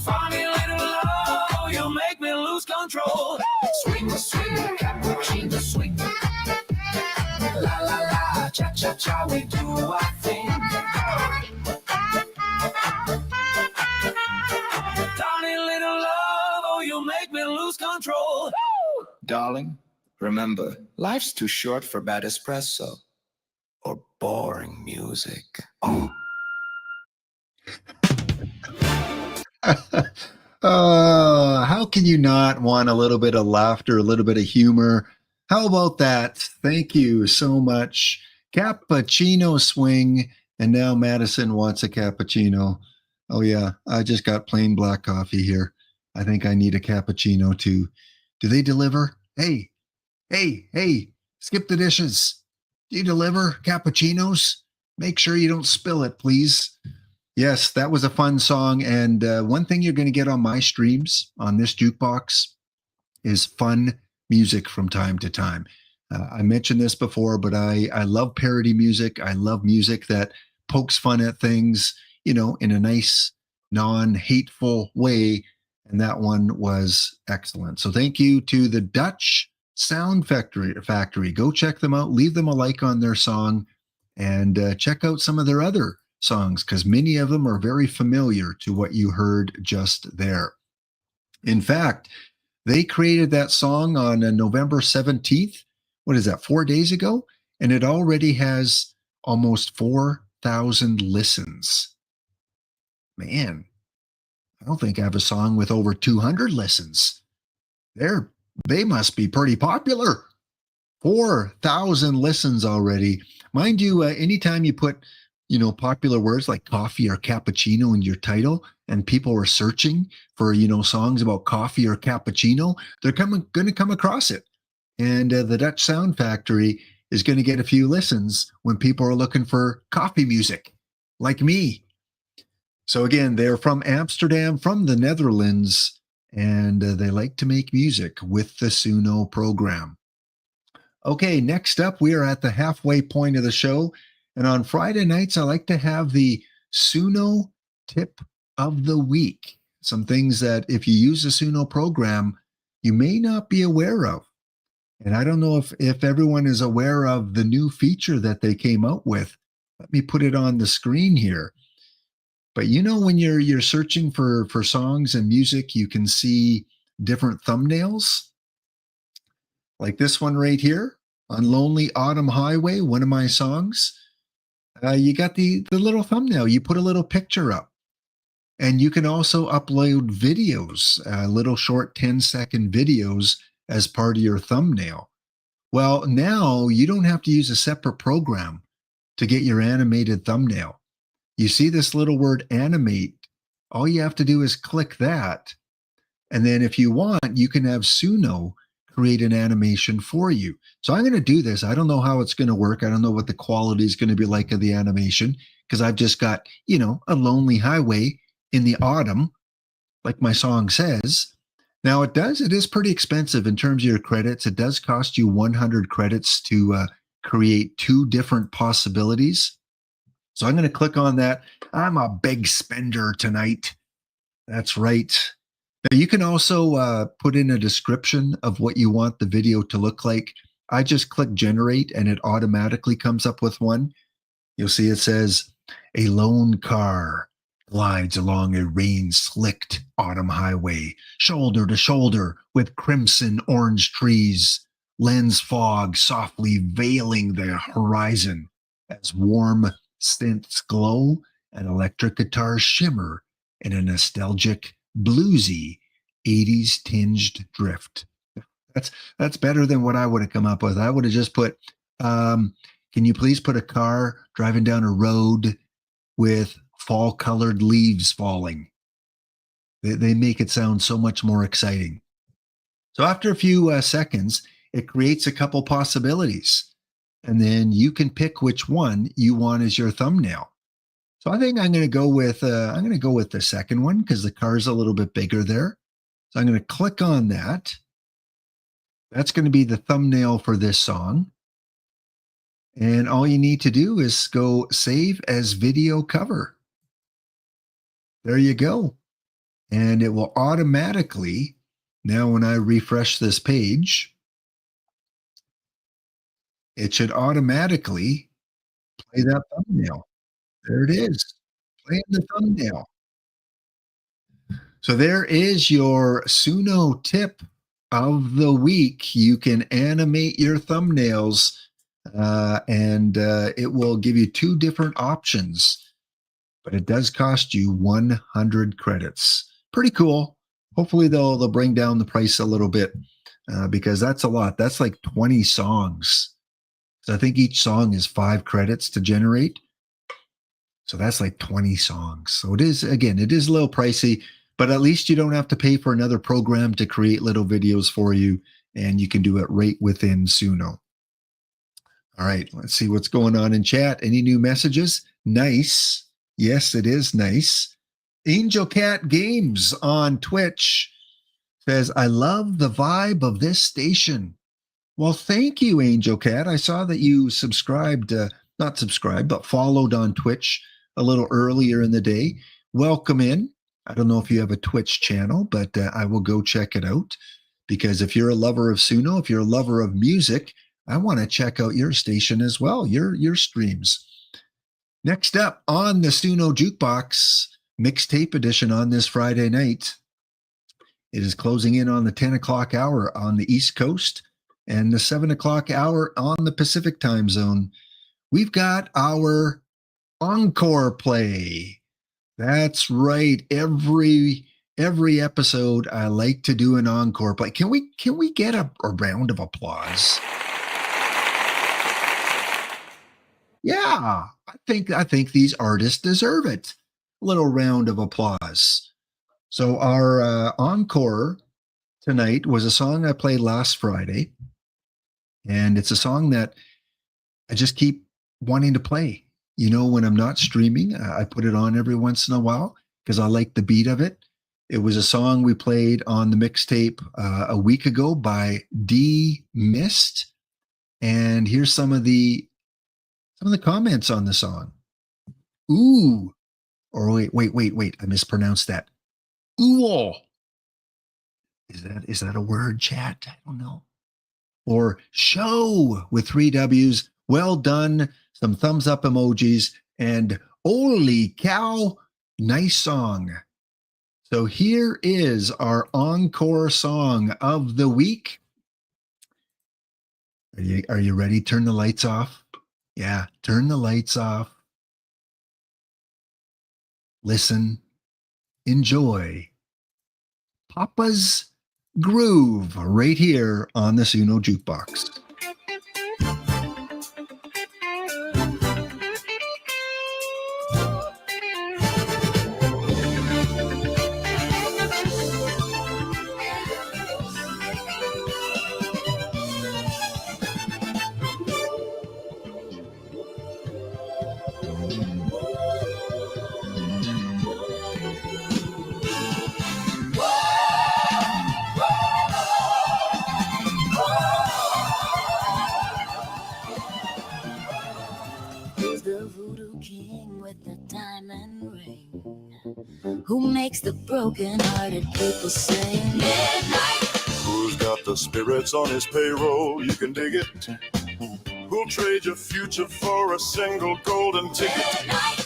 Funny little love, you make me lose control. Swing, swing, cappuccino, swing. La la la, cha cha cha, we do our thing. Tiny little love, oh, you make me lose control. Darling, remember, life's too short for bad espresso or boring music. Oh. How can you not want a little bit of laughter, a little bit of humor? How about that? Thank you so much. Cappuccino swing. And now Madison wants a cappuccino. Oh, yeah. I just got plain black coffee here. I think I need a cappuccino too. Do they deliver? Hey, skip the dishes. Do you deliver cappuccinos? Make sure you don't spill it, please. Yes, that was a fun song. And one thing you're going to get on my streams on this jukebox is fun music from time to time. I mentioned this before, but I love parody music. I love music that pokes fun at things, in a nice, non-hateful way. And that one was excellent. So thank you to the Dutch Sound Factory. Go check them out. Leave them a like on their song and check out some of their other songs because many of them are very familiar to what you heard just there. In fact, they created that song on November 17th. What is that, 4 days ago? And it already has almost 4,000 listens. Man, I don't think I have a song with over 200 listens. They must be pretty popular. 4,000 listens already. Mind you, anytime you put popular words like coffee or cappuccino in your title and people are searching for, songs about coffee or cappuccino, they're going to come across it. And the Dutch Sound Factory is going to get a few listens when people are looking for coffee music, like me. So again, they're from Amsterdam, from the Netherlands, and they like to make music with the SUNO program. Okay, next up, we are at the halfway point of the show. And on Friday nights, I like to have the SUNO tip of the week. Some things that if you use the SUNO program, you may not be aware of. And I don't know if everyone is aware of the new feature that they came out with. Let me put it on the screen here. But when you're searching for songs and music, you can see different thumbnails. Like this one right here on Lonely Autumn Highway, one of my songs. You got the little thumbnail. You put a little picture up. And you can also upload videos, little short 10-second videos as part of your thumbnail. Well, now you don't have to use a separate program to get your animated thumbnail. You see this little word animate. All you have to do is click that. And then if you want, you can have SUNO create an animation for you. So I'm going to do this. I don't know how it's going to work. I don't know what the quality is going to be like of the animation because I've just got, a lonely highway in the autumn, like my song says. Now it is pretty expensive in terms of your credits. It does cost you 100 credits to create 2 different possibilities. So I'm going to click on that. I'm a big spender tonight. That's right. Now you can also put in a description of what you want the video to look like. I just click generate and it automatically comes up with one. You'll see it says, a lone car glides along a rain-slicked autumn highway, shoulder to shoulder with crimson orange trees, lens fog softly veiling the horizon as warm synths glow and electric guitars shimmer in a nostalgic, bluesy, 80s tinged drift. That's better than what I would have come up with. I would have just put, can you please put a car driving down a road with fall colored leaves falling? They make it sound so much more exciting. So after a few seconds, it creates a couple possibilities, and then you can pick which one you want as your thumbnail. So I think I'm going to go with the second one because the car's a little bit bigger there. So I'm going to click on that. That's going to be the thumbnail for this song. And all you need to do is go save as video cover. There you go. And it will automatically, now when I refresh this page, it should automatically play that thumbnail. There it is, playing the thumbnail. So there is your SUNO tip of the week. You can animate your thumbnails and it will give you two different options, but it does cost you 100 credits. Pretty cool. Hopefully they'll bring down the price a little bit because that's a lot. That's like 20 songs. So I think each song is 5 credits to generate. So that's like 20 songs. So it is a little pricey, but at least you don't have to pay for another program to create little videos for you, and you can do it right within SUNO. All right, let's see what's going on in chat. Any new messages? Nice. Yes, it is nice. Angel Cat Games on Twitch says, I love the vibe of this station. Well, thank you, Angel Cat. I saw that you subscribed, not subscribed, but followed on Twitch a little earlier in the day. Welcome in. I don't know if you have a Twitch channel, but I will go check it out because if you're a lover of SUNO, if you're a lover of music, I want to check out your station as well, your streams. Next up on the SUNO Jukebox mixtape edition on this Friday night, it is closing in on the 10 o'clock hour on the East Coast and the 7 o'clock hour on the Pacific time zone. We've got our encore play. That's right. Every episode, I like to do an encore play. Can we get a round of applause? Yeah, I think these artists deserve it. A little round of applause. So our encore tonight was a song I played last Friday, and it's a song that I just keep wanting to play. You know, when I'm not streaming, I put it on every once in a while because I like the beat of it. It was a song we played on the mixtape a week ago by D Mist, and here's some of the comments on the song. Ooh, or wait, I mispronounced that. Ooh, is that a word, chat? I don't know. Or show with 3 W's. Well done. Some thumbs up emojis and holy cow, nice song. So here is our encore song of the week. Are you ready? Turn the lights off. Yeah, turn the lights off. Listen, enjoy. Papa's Groove right here on the SUNO Jukebox. Who makes the broken-hearted people sing? Midnight. Who's got the spirits on his payroll? You can dig it. Who'll trade your future for a single golden ticket? Midnight.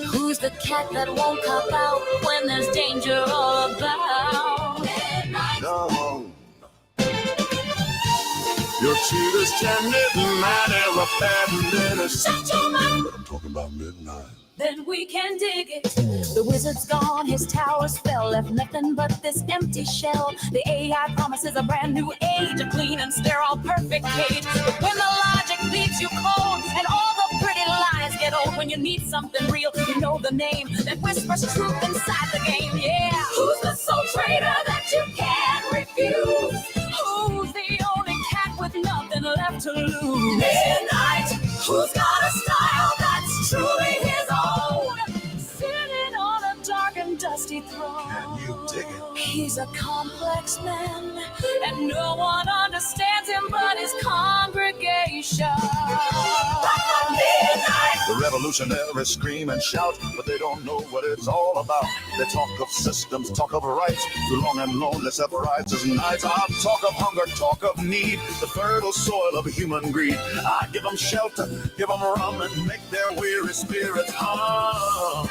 Who's the cat that won't cop out when there's danger all about? Midnight. No. Your cheetah's tended man is a bad menace. Shut your mouth. I'm talking about midnight. Then we can dig it. The wizard's gone, his tower's fell, left nothing but this empty shell. The AI promises a brand new age, a moments, they're all perfect, Kate. But when the logic leaves you cold and all the pretty lies get old, when you need something real, you know the name that whispers truth inside the game. Yeah. Who's the soul trader that you can't refuse? Who's the only cat with nothing left to lose? Midnight. Who's got a style that's truly his own? Sitting on a dark and dusty throne. Can you dig it? He's a complex man, and no one understands him but his congregation. The revolutionaries scream and shout, but they don't know what it's all about. They talk of systems, talk of rights, through long and lonely separate as nights. I talk of hunger, talk of need, the fertile soil of human greed. I give them shelter, give them rum, and make their weary spirits hum.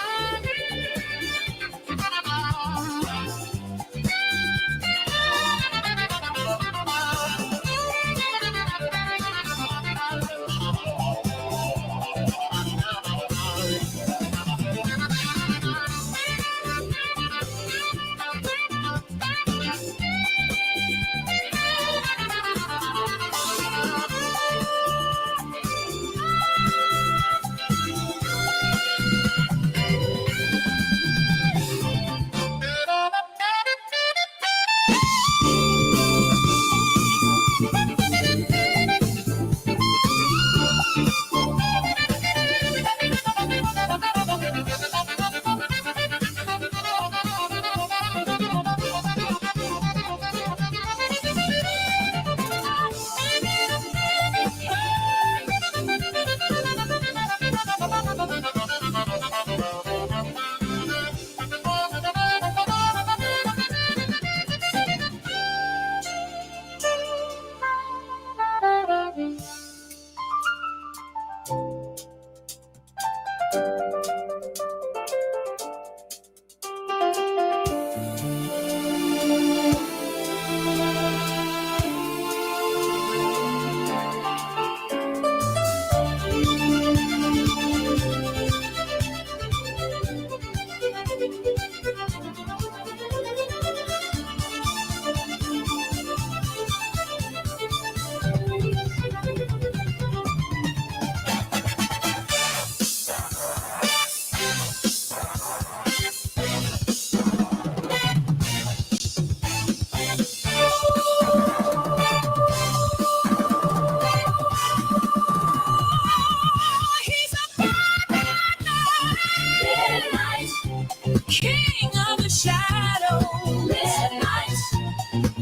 King of the shadow, midnight,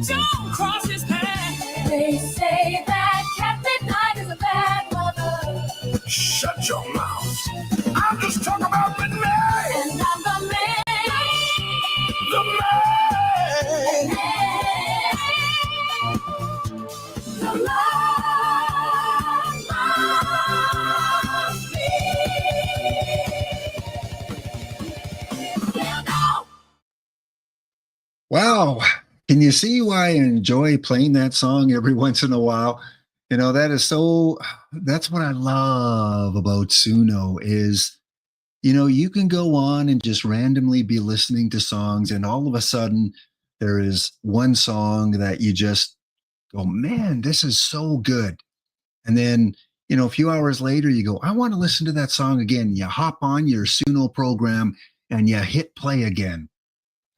don't cross his path. They say that Cat Midnight is a bad mother. Shut your mouth. I'm just talking about midnight. And I'm the man. The man. The Wow. Can you see why I enjoy playing that song every once in a while? You know, that's what I love about SUNO is, you know, you can go on and just randomly be listening to songs, and all of a sudden there is one song that you just go, man, this is so good. And then, you know, a few hours later you go, I want to listen to that song again. You hop on your SUNO program and you hit play again.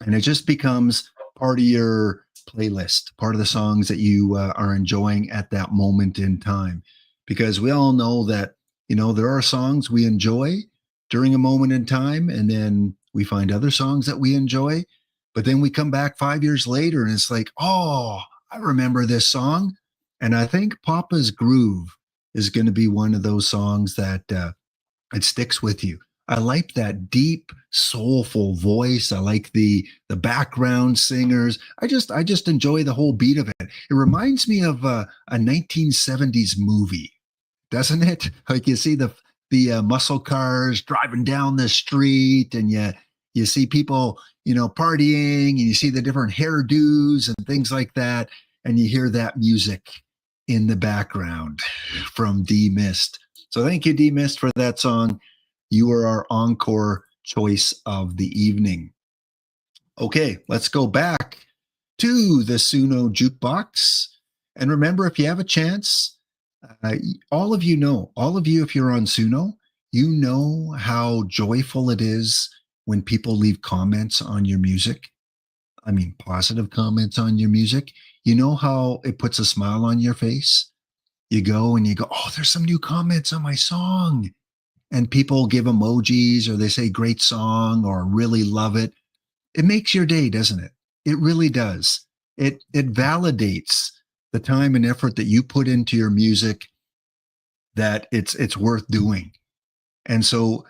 And it just becomes part of your playlist, part of the songs that you are enjoying at that moment in time. Because we all know that, you know, there are songs we enjoy during a moment in time, and then we find other songs that we enjoy. But then we come back 5 years later and it's like, oh, I remember this song. And I think Papa's Groove is going to be one of those songs that it sticks with you. I like that deep, soulful voice. I like the background singers. I just enjoy the whole beat of it. It reminds me of a 1970s movie, doesn't it? Like you see the muscle cars driving down the street, and you see people, you know, partying, and you see the different hairdos and things like that, and you hear that music in the background from D Mist. So thank you, D Mist, for that song. You are our encore choice of the evening. Okay, let's go back to the SUNO Jukebox. And remember, if you have a chance, all of you, if you're on SUNO, you know how joyful it is when people leave comments on your music. I mean, positive comments on your music. You know how it puts a smile on your face? You go and you go, oh, there's some new comments on my song. And people give emojis or they say great song or really love it. It makes your day, doesn't it? It really does. It validates the time and effort that you put into your music, that it's worth doing. And so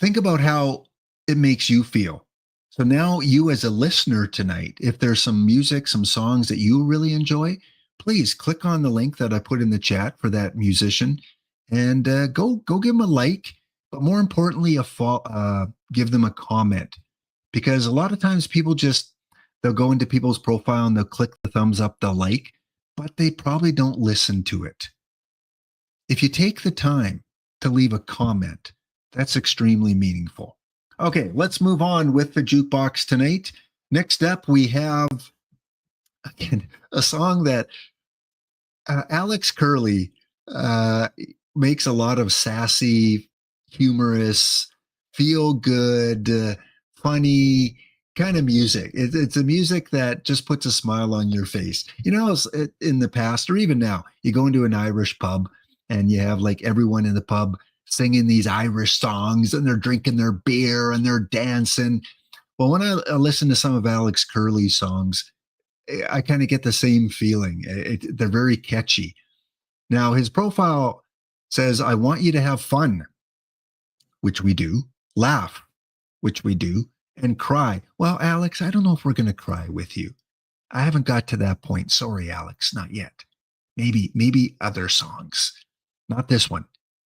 think about how it makes you feel. So now you as a listener tonight, if there's some music, some songs that you really enjoy, please click on the link that I put in the chat for that musician and go give them a like, but more importantly, give them a comment. Because a lot of times people they'll go into people's profile and they'll click the thumbs up, they'll like, but they probably don't listen to it. If you take the time to leave a comment, that's extremely meaningful. Okay, let's move on with the jukebox tonight. Next up, we have again a song that Alex Curley makes a lot of sassy, humorous, feel-good, funny kind of music. It's a music that just puts a smile on your face. You know, in the past or even now, you go into an Irish pub and you have like everyone in the pub singing these Irish songs and they're drinking their beer and they're dancing. Well, when I listen to some of Alex Curley's songs, I kind of get the same feeling. They're very catchy. Now, his profile says, I want you to have fun, which we do, laugh, which we do, and cry. Well, Alex, I don't know if we're going to cry with you. I haven't got to that point. Sorry, Alex, not yet. Maybe other songs, not this one.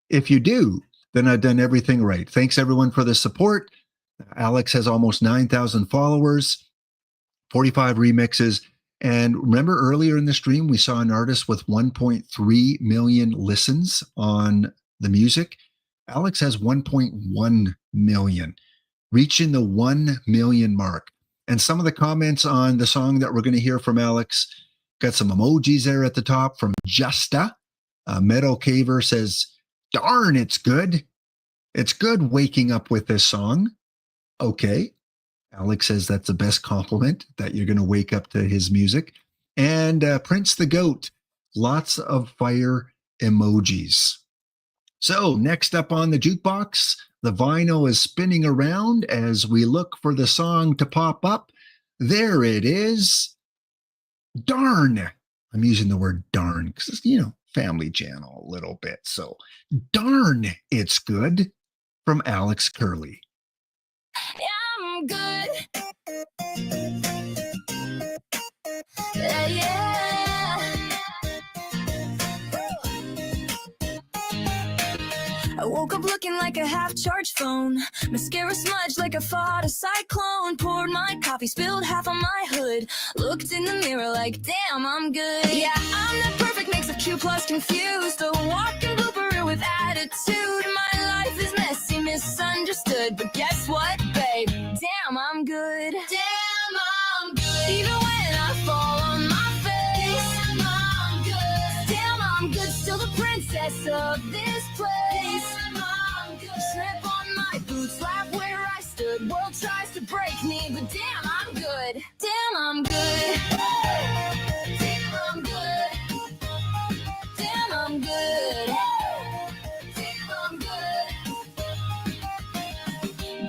If you do, then I've done everything right. Thanks, everyone, for the support. Alex has almost 9,000 followers, 45 remixes. And remember earlier in the stream, we saw an artist with 1.3 million listens on the music. Alex has 1.1 million, reaching the 1 million mark. And some of the comments on the song that we're going to hear from Alex got some emojis there at the top from Justa. Meadow Caver says, darn, it's good. It's good waking up with this song. Okay. Alex says that's the best compliment, that you're going to wake up to his music. And Prince the Goat, lots of fire emojis. So next up on the jukebox, the vinyl is spinning around as we look for the song to pop up. There it is. Darn. I'm using the word darn because, family channel a little bit. So darn, it's good, from Alex Curley. I'm good. Yeah. I woke up looking like a half-charged phone. Mascara smudged like I fought a cyclone. Poured my coffee, spilled half on my hood. Looked in the mirror like, damn, I'm good. Yeah, I'm the perfect mix of Q plus confused. A walking blooper reel with attitude. My life is messy, misunderstood. But guess what, babe? Damn, I'm good. Damn, I'm good. Even when I fall on my face. Damn, I'm good. Damn, I'm good. Still the princess of this place. Damn, I'm good. Slip on my boots, laugh where I stood. World tries to break me, but damn, I'm good. Damn, I'm good. Damn, I'm good. Damn, I'm good. Damn, I'm good.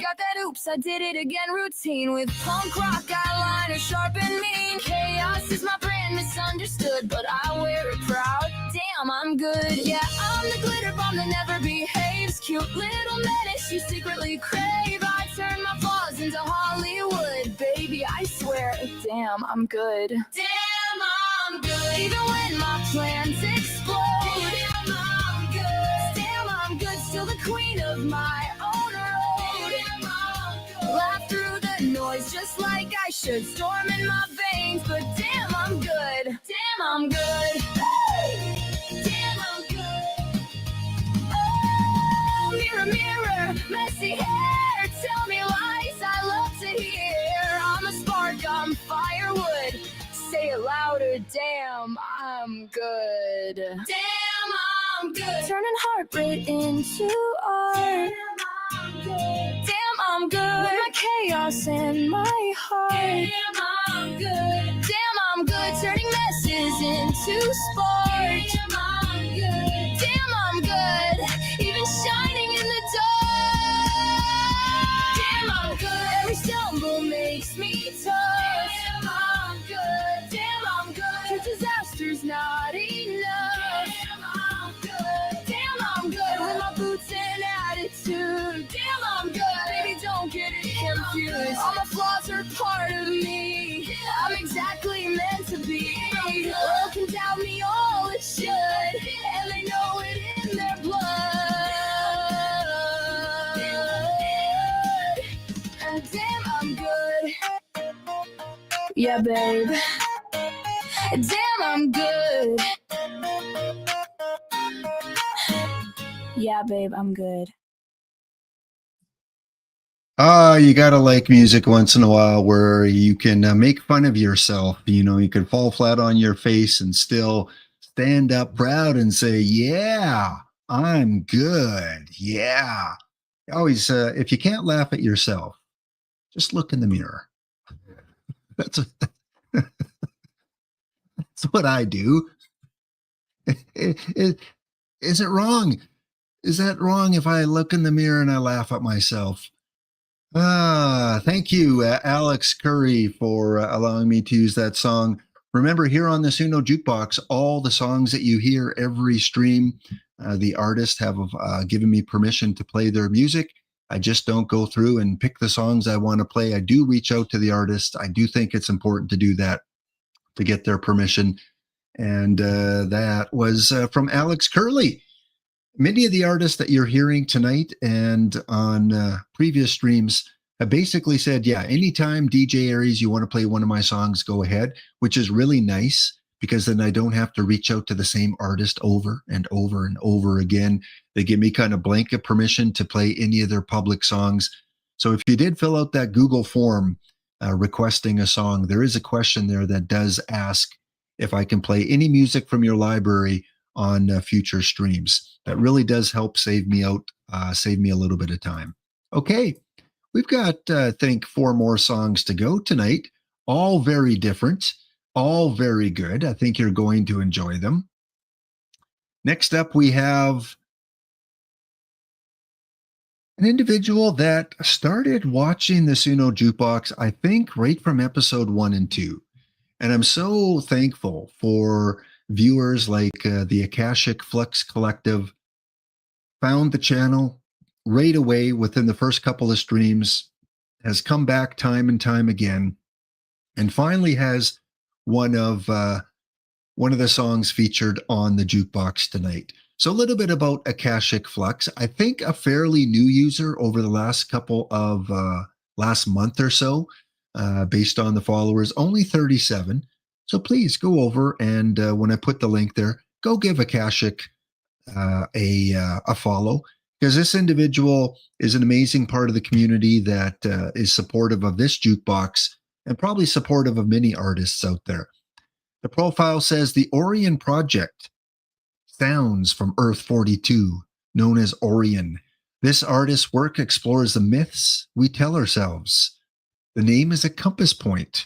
Got that oops, I did it again routine with punk rock eyeliner, sharp and mean. Chaos is my brand, misunderstood, but I wear it proud. Damn, I'm good. Yeah, I'm the glitter bomb that never behaves. Cute little menace you secretly crave. I turn my flaws into Hollywood. Baby, I swear, damn, I'm good. Damn, I'm good. Even when my plans explode. Damn, I'm good. Damn, I'm good. Still the queen of my own road. Damn, I'm good. Laugh through the noise just like I should. Storm in my veins, but damn, I'm good. Damn, I'm good. Damn, I'm good. Oh, mirror, mirror, messy hair. Tell me lies I love to hear. I'm a spark, I'm firewood. Say it louder, damn, I'm good. Damn, I'm good. Turning heartbreak into art. Damn, I'm good. With my chaos and my heart. Damn, I'm good. Damn, I'm good. Turning messes into sport. Damn, I'm good. Damn, I'm good. Even shining in the dark. Damn, I'm good. Every stumble makes me tough. Damn, I'm good. Damn, I'm good. Your disaster's not enough. Damn, I'm good. Damn, I'm good. With my boots and attitude. Damn, I'm good. Baby, don't get it confused. All my flaws are part of me. I'm exactly meant to be. The world can doubt me all it should, and they know it in their blood. And damn, I'm good. Yeah, babe. Damn, I'm good. Yeah, babe, I'm good. You gotta like music once in a while where you can make fun of yourself. You know, you can fall flat on your face and still stand up proud and say, "Yeah, I'm good." Yeah. Always, if you can't laugh at yourself, just look in the mirror. That's that's what I do. Is it wrong? Is that wrong if I look in the mirror and I laugh at myself? Thank you, Alex Curry, for allowing me to use that song. Remember, here on the SUNO Jukebox, all the songs that you hear every stream, the artists have given me permission to play their music. I just don't go through and pick the songs I want to play. I do reach out to the artist. I do think it's important to do that to get their permission. And that was from Alex Curley. Many of the artists that you're hearing tonight and on previous streams have basically said, yeah, anytime DJ Aries, you want to play one of my songs, go ahead, which is really nice because then I don't have to reach out to the same artist over and over and over again. They give me kind of blanket permission to play any of their public songs. So if you did fill out that Google form requesting a song, there is a question there that does ask if I can play any music from your library on future streams. That really does help save me a little bit of time. Okay, we've got, I think, 4 more songs to go tonight, all very different, all very good. I think you're going to enjoy them. Next up, we have an individual that started watching the SUNO Jukebox, I think, right from episode 1 and 2. And I'm so thankful for viewers like the Akashic Flux Collective, found the channel right away within the first couple of streams, has come back time and time again, and finally has one of the songs featured on the jukebox tonight. So a little bit about Akashic Flux. I think a fairly new user over the last last month or so, based on the followers, only 37. So please go over and when I put the link there, go give Akashic a follow, because this individual is an amazing part of the community that is supportive of this jukebox and probably supportive of many artists out there. The profile says the Orion Project, sounds from Earth 42, known as Orion. This artist's work explores the myths we tell ourselves. The name is a compass point,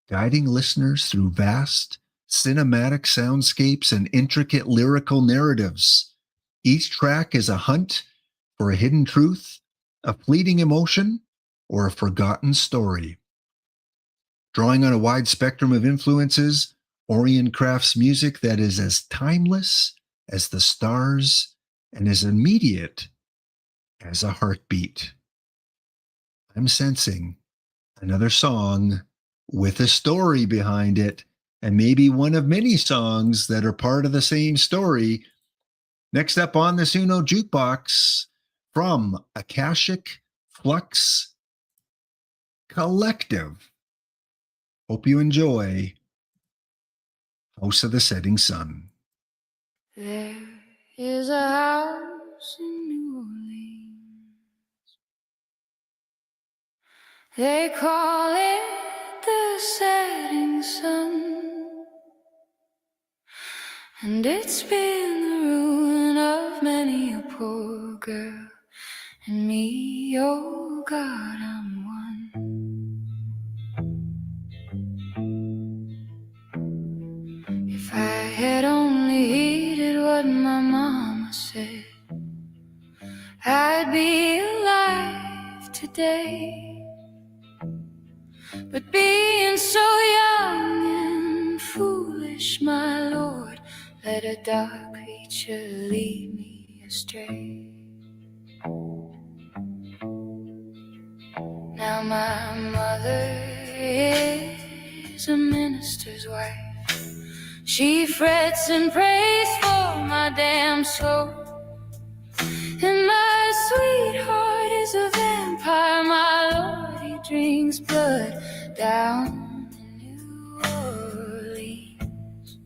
guiding listeners through vast cinematic soundscapes and intricate lyrical narratives. Each track is a hunt for a hidden truth, a fleeting emotion, or a forgotten story. Drawing on a wide spectrum of influences, Orion crafts music that is as timeless as the stars and as immediate as a heartbeat. I'm sensing another song with a story behind it, and maybe one of many songs that are part of the same story. Next up on the SUNO Jukebox, from Akashic Flux Collective. Hope you enjoy House of the Setting Sun. There is a house in New Orleans. They call it the setting sun. And it's been the ruin of many a poor girl. And me, oh God, I'm one. If I had only heeded what my mama said, I'd be alive today. But being so young and foolish, my Lord, let a dark creature lead me astray. Now my mother is a minister's wife. She frets and prays for my damn soul. And my sweetheart is a vampire, my Lord, he drinks blood down in New Orleans.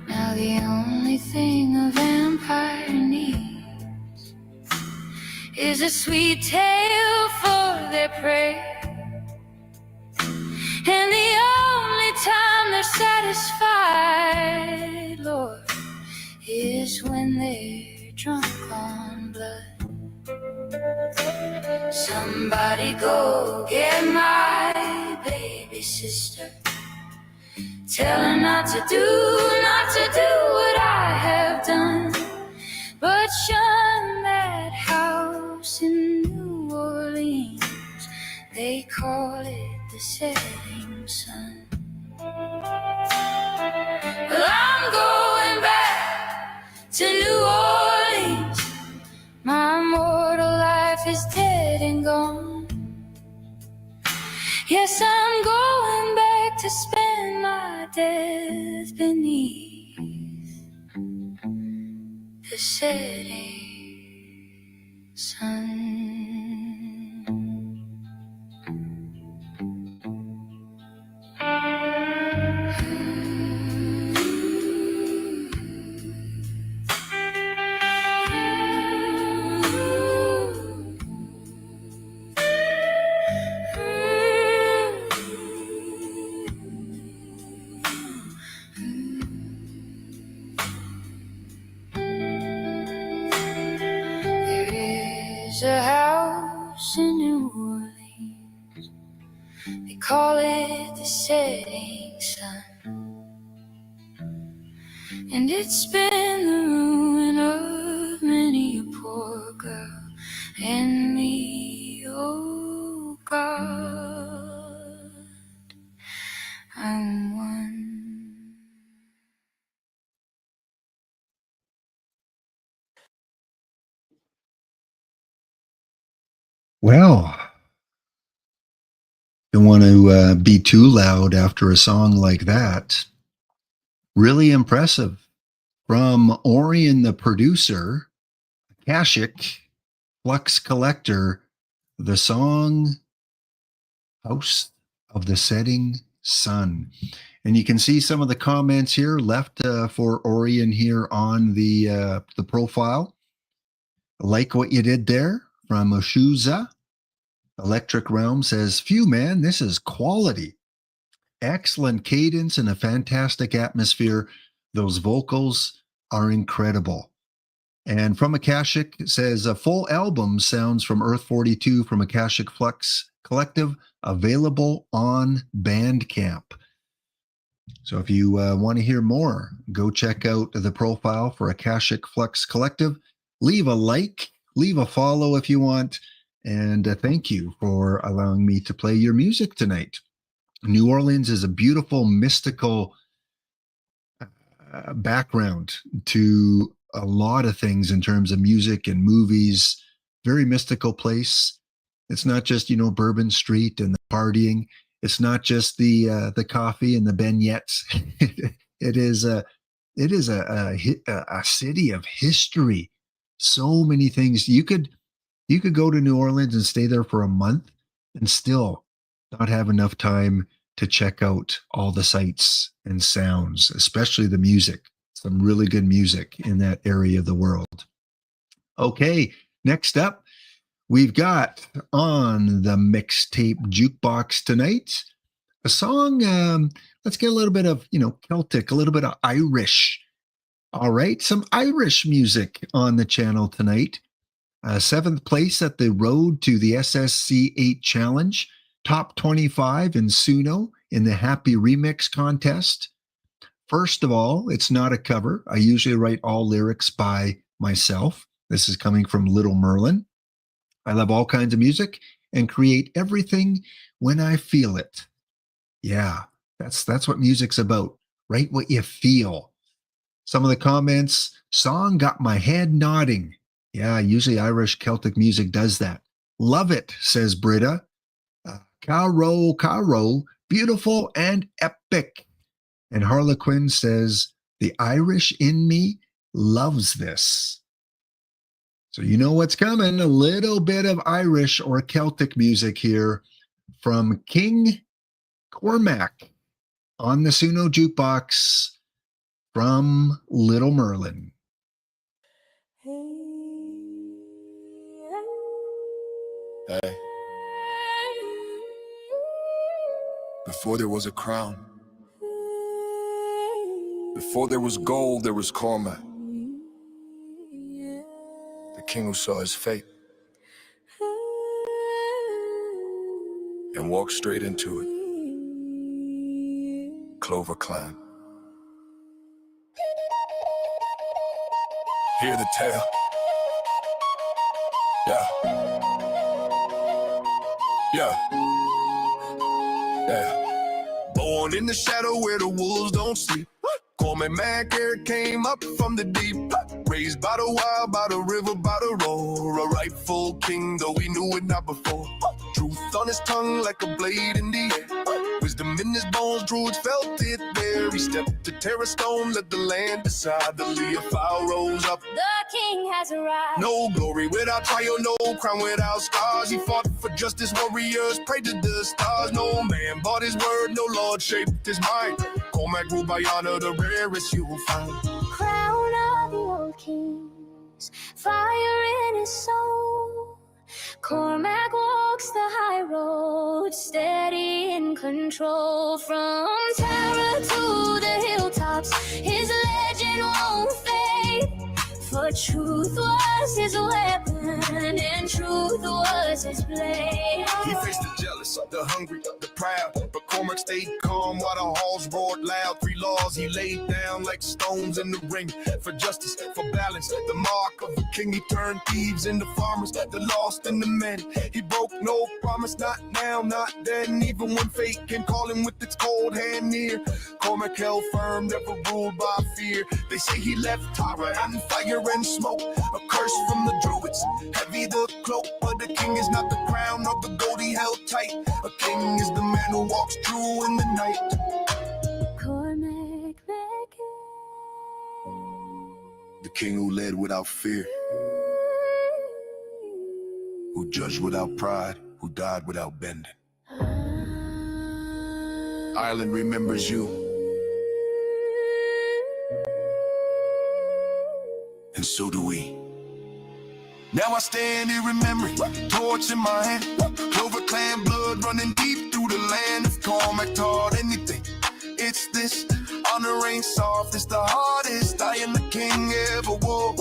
Now the only thing a vampire needs is a sweet tale for their prey. And the only time they're satisfied, Lord, is when they're drunk on blood. Somebody go get my baby sister. Tell her not to do what I have done, but shun that house in New Orleans. They call it the setting sun. Well, I'm going back to New Orleans. My mortal life is dead and gone. Yes, I'm going back to spend my death beneath the setting sun. A house in New Orleans, they call it the setting sun, and it's been the ruin of many a poor girl and me, oh God, I'm one. Well, don't want to be too loud after a song like that. Really impressive. From Orion, the producer, Kashik, Flux Collector, the song House of the Setting Sun. And you can see some of the comments here left for Orion here on the profile. I like what you did there from Oshuza. Electric Realm says, phew, man, this is quality. Excellent cadence and a fantastic atmosphere. Those vocals are incredible. And from Akashic says, a full album sounds from Earth 42 from Akashic Flux Collective, available on Bandcamp. So if you want to hear more, go check out the profile for Akashic Flux Collective. Leave a like, leave a follow if you want. And thank you for allowing me to play your music tonight. New Orleans is a beautiful, mystical background to a lot of things in terms of music and movies. Very mystical place. It's not just, Bourbon Street and the partying. It's not just the coffee and the beignets. It is a city of history. So many things. You could go to New Orleans and stay there for a month and still not have enough time to check out all the sights and sounds, especially the music. Some really good music in that area of the world. Okay, next up, we've got on the mixtape jukebox tonight, A song, let's get a little bit of, Celtic, a little bit of Irish. All right, some Irish music on the channel tonight. 7th place at the Road to the SSC 8 Challenge. Top 25 in SUNO in the Happy Remix contest. First of all, it's not a cover. I usually write all lyrics by myself. This is coming from Little Merlin. I love all kinds of music and create everything when I feel it. Yeah, that's what music's about. Write what you feel. Some of the comments, song got my head nodding. Yeah, usually Irish Celtic music does that. Love it, says Britta. Caro, beautiful and epic. And Harlequin says, the Irish in me loves this. So you know what's coming. A little bit of Irish or Celtic music here from King Cormac on the SUNO Jukebox from Little Merlin. Hey. Before there was a crown, before there was gold, there was Cormac, the king who saw his fate and walked straight into it. Clover clan. Hear the tale. Yeah. Born in the shadow where the wolves don't sleep. Cormac McCare came up from the deep. Raised by the wild, by the river, by the roar. A rightful king, though we knew it not before. Truth on his tongue like a blade in the air. Wisdom in his bones, druids felt it there. He stepped to Terra Stone, let the land decide. The Leophile rose up. The king has arrived. No glory without trial, no crown without scars. He fought for justice, warriors prayed to the stars. No man bought his word, no lord shaped his mind. Cormac ruled by honor, the rarest you will find. Crown of the old kings, fire in his soul. Cormac walks the high road, steady in control. From Tara to the hilltops, his legend won't fade. For truth was his weapon, and truth was his blade. He faced the jealous, the hungry, the proud, but Cormac stayed calm while the halls roared loud. 3 laws he laid down like stones in the ring. For justice, for balance, the mark of the king. He turned thieves into farmers, the lost and the men. He broke no promise, not now, not then. Even when fate came calling with its cold hand near, Cormac held firm, never ruled by fear. They say he left Tara and fire and smoke, a curse from the druids. Heavy the cloak, but the king is not the crown of the gold he held tight. A king is the man who walks through in the night. Cormac McCare, The king who led without fear, who judged without pride, who died without bending. Ireland remembers you, and so do we. Now I stand here remembering, torch in my hand, Clover clan blood running deep through the land. If Cormac taught anything, it's this: honor ain't soft, it's the hardest I am the king ever wore.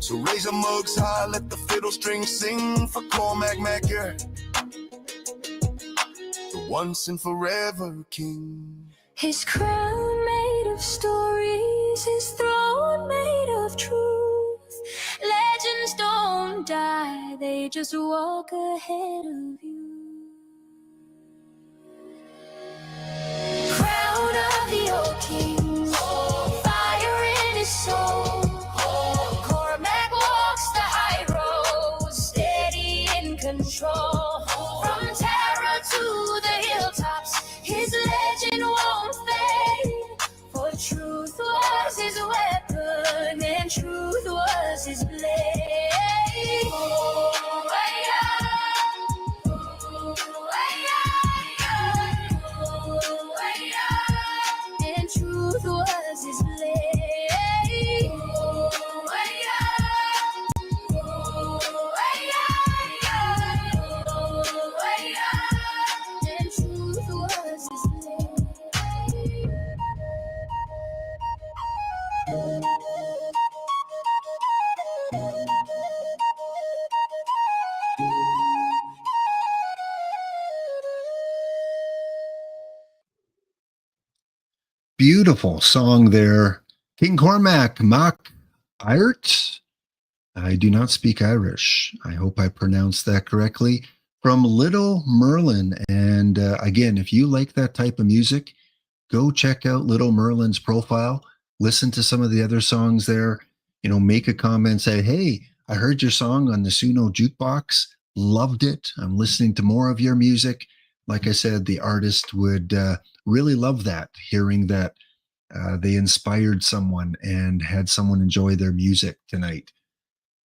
So raise your mugs high, let the fiddle strings sing for Cormac McCare, the once and forever king. his crown made of stories, his throne made of truth. Legends don't die, they just walk ahead of you. Crown of the old kings, fire in his soul. Cormac walks the high road, steady in control. From Tara to the hilltops, his legend won't fade. For truth was his weapon, and truth was his blade. And truth was his blade. beautiful song there. King Cormac, Mac Irt. I do not speak Irish. I hope I pronounced that correctly. From Little Merlin. And again, if you like that type of music, go check out Little Merlin's profile. Listen to some of the other songs there. You know, make a comment, say, hey, I heard your song on the SUNO Jukebox. Loved it. I'm listening to more of your music. Like I said, the artist would really love that, hearing that they inspired someone and had someone enjoy their music tonight.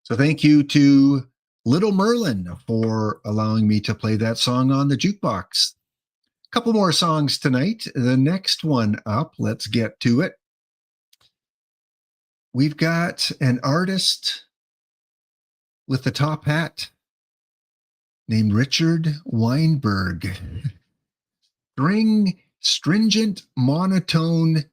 So thank you to Little Merlin for allowing me to play that song on the jukebox. A couple more songs tonight. The next one up, let's get to it. We've got an artist with the top hat named Richard Weinberg. Stringent Monotone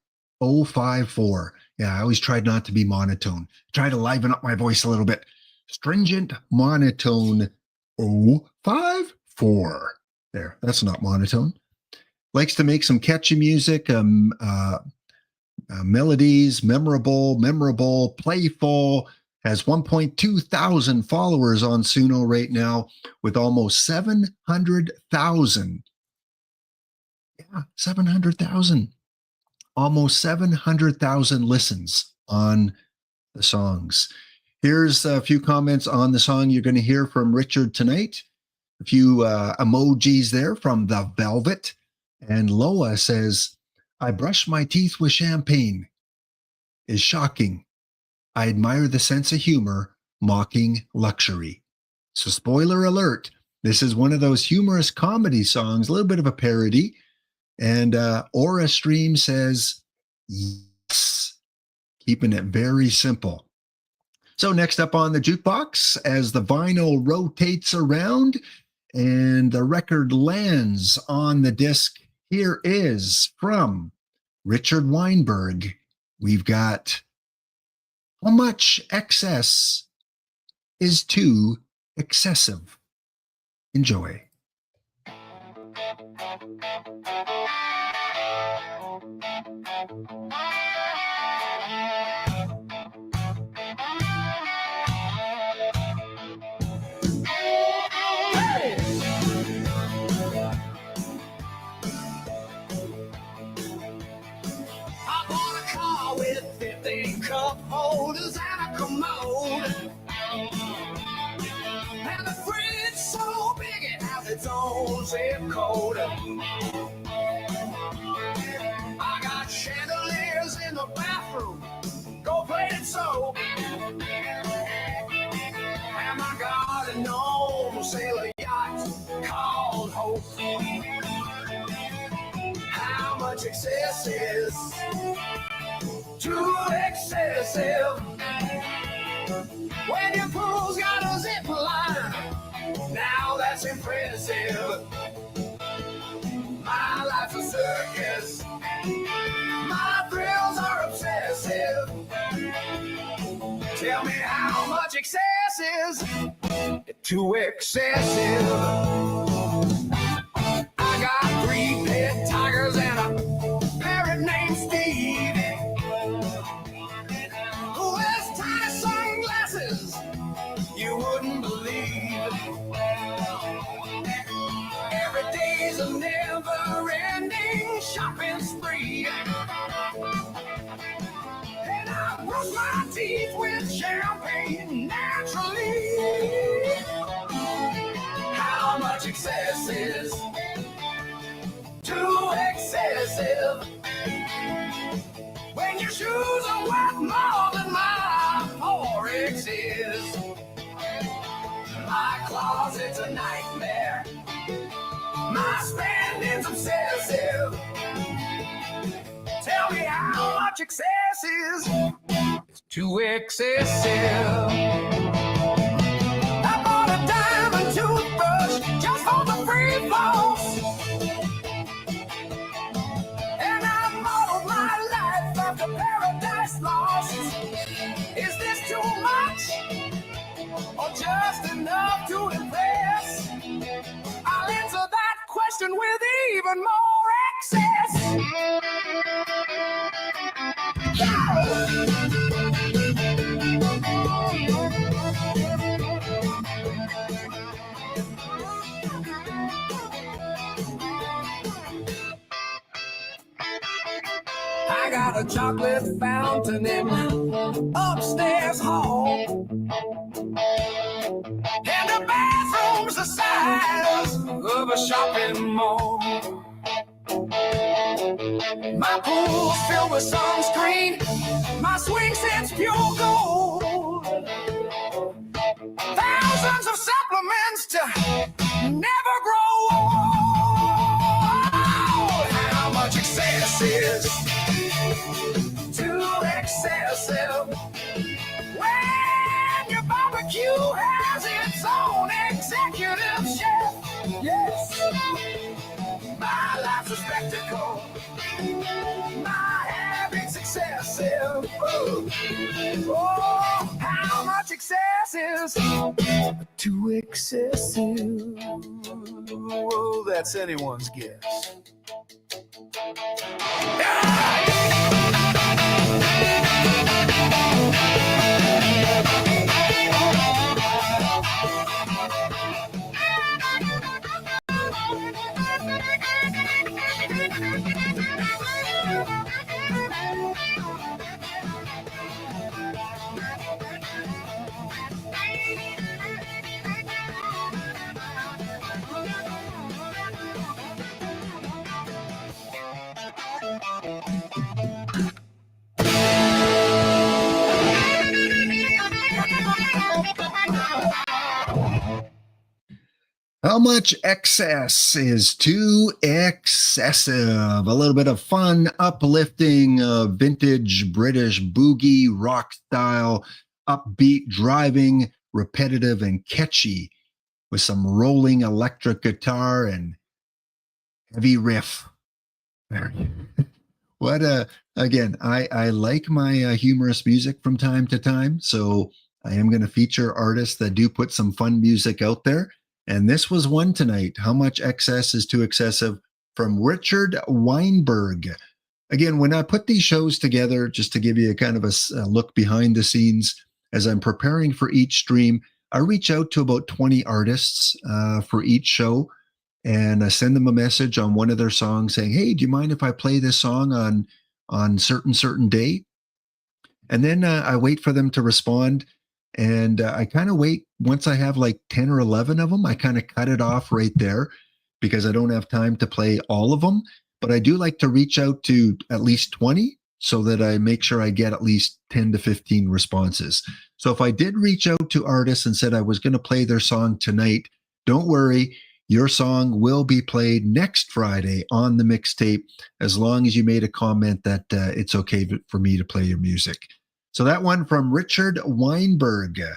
054. Yeah, I always tried not to be monotone. Try to liven up my voice a little bit. Stringent Monotone 054. There, that's not monotone. Likes to make some catchy music, melodies, memorable, playful. Has 1.2 thousand followers on SUNO right now with almost 700,000. Yeah, 700,000. Almost 700,000 listens on the songs. Here's a few comments on the song you're going to hear from Richard tonight. A few emojis there from The Velvet. And Loa says, I brush my teeth with champagne. Is shocking. I admire the sense of humor, mocking luxury. So spoiler alert, this is one of those humorous comedy songs, a little bit of a parody. And Aura Stream says, yes, keeping it very simple. So next up on the jukebox, as the vinyl rotates around and the record lands on the disc, here is from Richard Weinberg. We've got How Much Excess is Too Excessive. Enjoy. Cup holders and a commode, and the fridge so big it has its own zip code. I got chandeliers in the bathroom, gold-plated soap, and my garden gnome sailor yacht called Hope. How much excess is too excessive? When your pool's got a zip line, now that's impressive. My life's a circus, my thrills are obsessive. Tell me how much excess is too excessive. I got 3 pet tigers and a parrot named Steve. You wouldn't believe. Every day's a never-ending shopping spree, and I brush my teeth with champagne naturally. How much excess is too excessive? When your shoes are worth more than my 4X is. My closet's a nightmare, my spending's obsessive. Tell me how much excess is too excessive. I bought a diamond toothbrush just for the free floss, and I modeled my life after Paradise Lost. Is this too much or just enough to impress? I'll answer that question with even more excess. got a chocolate fountain in upstairs hall. And the bathroom's the size of a shopping mall. My pool's filled with sunscreen. My swing set's pure gold. Thousands of supplements to never grow old. How much excess is too excessive? When your barbecue has its own executive chef. Yes, my life's a spectacle. My habits excessive. Ooh. Oh, how much excess is too excessive? Oh, that's anyone's guess. How much excess is too excessive? A little bit of fun, uplifting, vintage British boogie rock style, upbeat, driving, repetitive, and catchy, with some rolling electric guitar and heavy riff. Again, I like my humorous music from time to time, so I am going to feature artists that do put some fun music out there. And this was one tonight. How much excess is too excessive? From Richard Weinberg. Again, when I put these shows together, just to give you a kind of a look behind the scenes, as I'm preparing for each stream, I reach out to about 20 artists for each show, and I send them a message on one of their songs saying, hey, do you mind if I play this song on certain day? And then I wait for them to respond. And I kind of wait, once I have like 10 or 11 of them, I kind of cut it off right there because I don't have time to play all of them. But I do like to reach out to at least 20 so that I make sure I get at least 10 to 15 responses. So if I did reach out to artists and said I was going to play their song tonight, don't worry, your song will be played next Friday on the mixtape, as long as you made a comment that it's okay for me to play your music. So that one from Richard Weinberg. All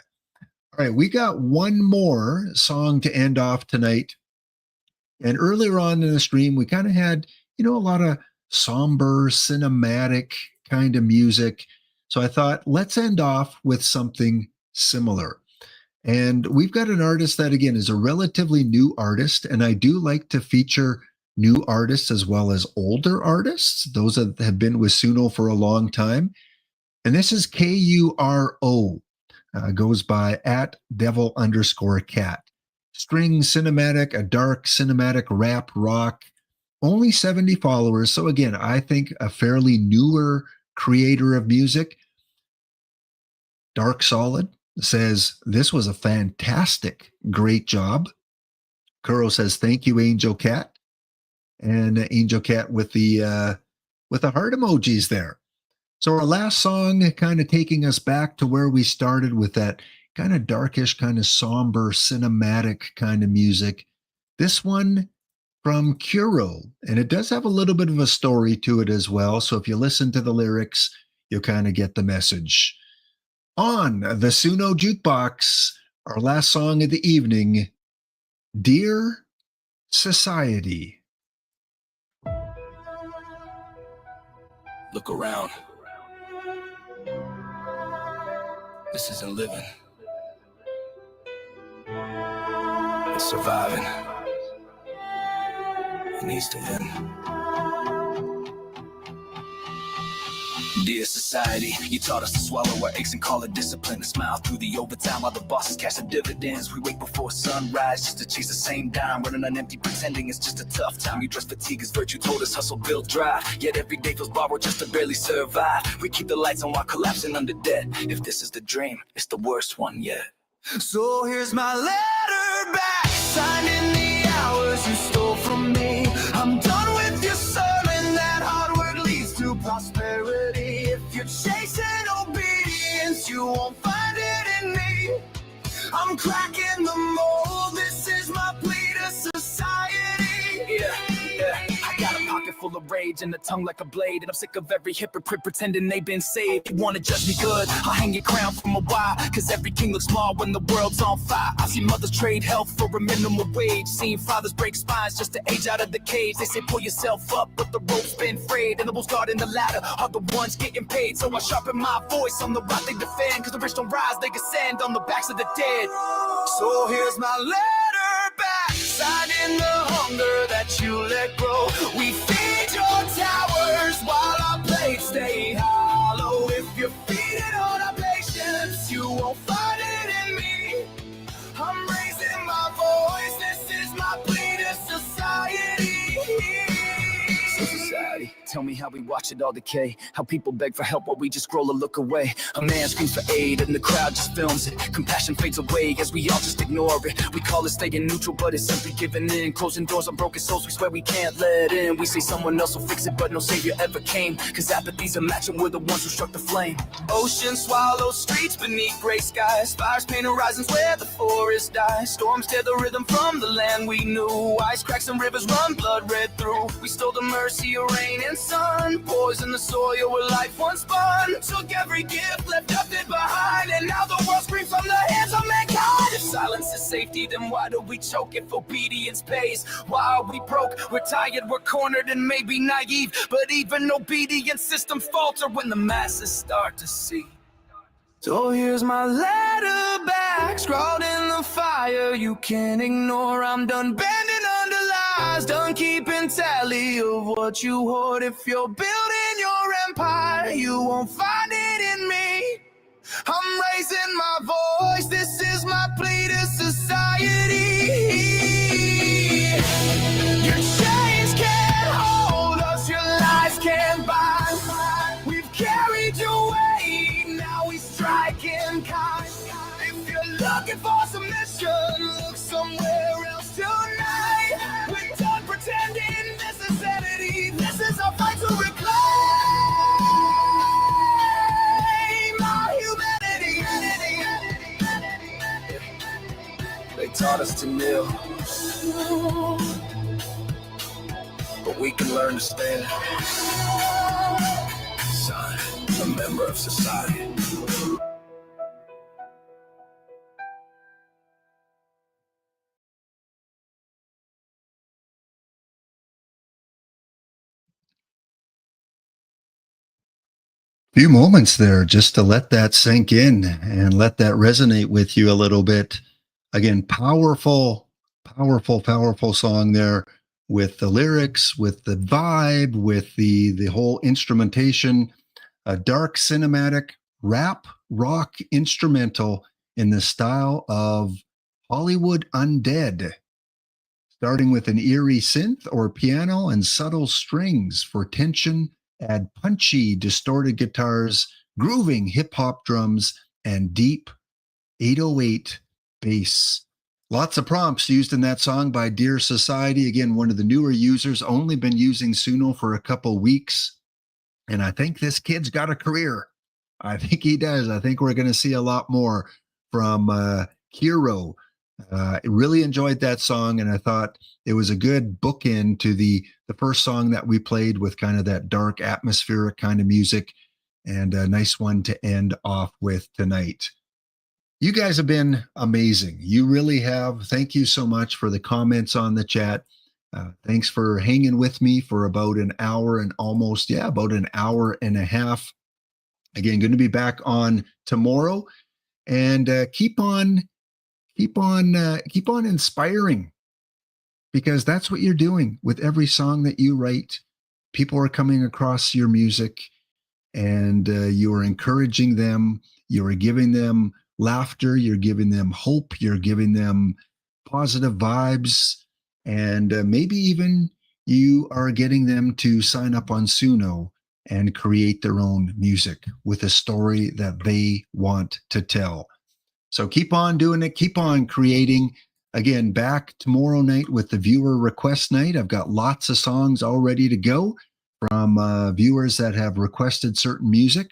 right, we got one more song to end off tonight. And earlier on in the stream, we kind of had, a lot of somber, cinematic kind of music. So I thought, let's end off with something similar. And we've got an artist that, again, is a relatively new artist. And I do like to feature new artists as well as older artists, those that have been with SUNO for a long time. And this is KURO, goes by @devil_cat. String cinematic, a dark cinematic rap rock, only 70 followers. So again, I think a fairly newer creator of music. Dark Solid says, this was a fantastic, great job. Kuro says, thank you, Angel Cat. And Angel Cat with the heart emojis there. So our last song kind of taking us back to where we started with that kind of darkish, kind of somber, cinematic kind of music. This one from Kuro, and it does have a little bit of a story to it as well. So if you listen to the lyrics, you'll kind of get the message. On the SUNO Jukebox, our last song of the evening, Dear Society. Look around. This isn't living. It's surviving. It needs to end. Dear society, you taught us to swallow our aches and call it discipline. To smile through the overtime while the bosses cash the dividends. We wake before sunrise just to chase the same dime. Running on empty, pretending it's just a tough time. You dress fatigue as virtue, told us hustle, build, drive. Yet every day feels borrowed just to barely survive. We keep the lights on while collapsing under debt. If this is the dream, it's the worst one yet. So here's my letter back, signed in the hours you stole from me. I'm done with your sermon that hard work leads to prosperity. If you're chasing obedience, you won't find it in me. I'm cracking the mold, this is my plea to society. Yeah. I got a pocket full of rage and a tongue like a blade, and I'm sick of every hypocrite pretending they've been saved. You wanna judge me good, I'll hang your crown from a while, cause every king looks small when the world's on fire. I've seen mothers trade health for a minimum wage, seen fathers break spines just to age out of the cage. They say pull yourself up, but the rope's been frayed, and the ones guarding the ladder are the ones getting paid. So I sharpen my voice on the rock they defend, cause the rich don't rise, they descend on the backs of the dead. So here's my letter back, signed in the hunger that you let grow. We feed your towers while our plates stay hollow. If you're feeding on our patience, you won't find it in me. I'm raising my voice, this is my plea to society. So society, tell me how we watch it all decay. How people beg for help while we just scroll or look away. A man screams for aid and the crowd just films it. Compassion fades away as we all just ignore it. We call it staying neutral, but it's simply giving in. Closing doors on broken souls, we swear we can't let in. We say someone else will fix it, but no savior ever came. Cause apathy's a match and we're the ones who struck the flame. Ocean swallows streets beneath gray skies. Fires paint horizons where the forest dies. Storms tear the rhythm from the land we knew. Ice cracks and rivers run blood red through. We stole the mercy of rain and sun. Poison the soil where life once spun. Took every gift, left nothing behind. And now the world screams from the hands of mankind. If silence is safety, then why do we choke? If obedience pays, why are we broke? We're tired, we're cornered, and maybe naive. But even obedient systems falter when the masses start to see. So here's my letter back, scrawled in the fire you can't ignore. I'm done bending under lies, done keeping tally of what you hoard. If you're building your empire, you won't find it in me. I'm raising my voice, this is my plea to society. Your chains can't hold us, your lies can't bind. We've carried your weight, now we strike in kind. If you're looking for submission, look somewhere else tonight. We're done pretending this is sanity, this is our fight to reclaim our humanity. They taught us to kneel, but we can learn to stand. Son, a member of society. Few moments there just to let that sink in and let that resonate with you a little bit. Again, powerful song there, with the lyrics, with the vibe, with the whole instrumentation. A dark cinematic rap rock instrumental in the style of Hollywood Undead, starting with an eerie synth or piano and subtle strings for tension. Add punchy, distorted guitars, grooving hip-hop drums, and deep 808 bass. Lots of prompts used in that song by Dear Society. Again, one of the newer users, only been using SUNO for a couple weeks. And I think this kid's got a career. I think he does. I think we're going to see a lot more from Hero. Really enjoyed that song, and I thought it was a good bookend to the first song that we played, with kind of that dark atmospheric kind of music, and a nice one to end off with tonight. You guys have been amazing. You really have. Thank you so much for the comments on the chat. Thanks for hanging with me for about an hour and about an hour and a half. Again, going to be back on tomorrow, and keep on inspiring, because that's what you're doing with every song that you write. People are coming across your music and you are encouraging them. You are giving them laughter. You're giving them hope. You're giving them positive vibes. And maybe even you are getting them to sign up on SUNO and create their own music with a story that they want to tell. So keep on doing it. Keep on creating. Again, back tomorrow night with the viewer request night. I've got lots of songs all ready to go from viewers that have requested certain music.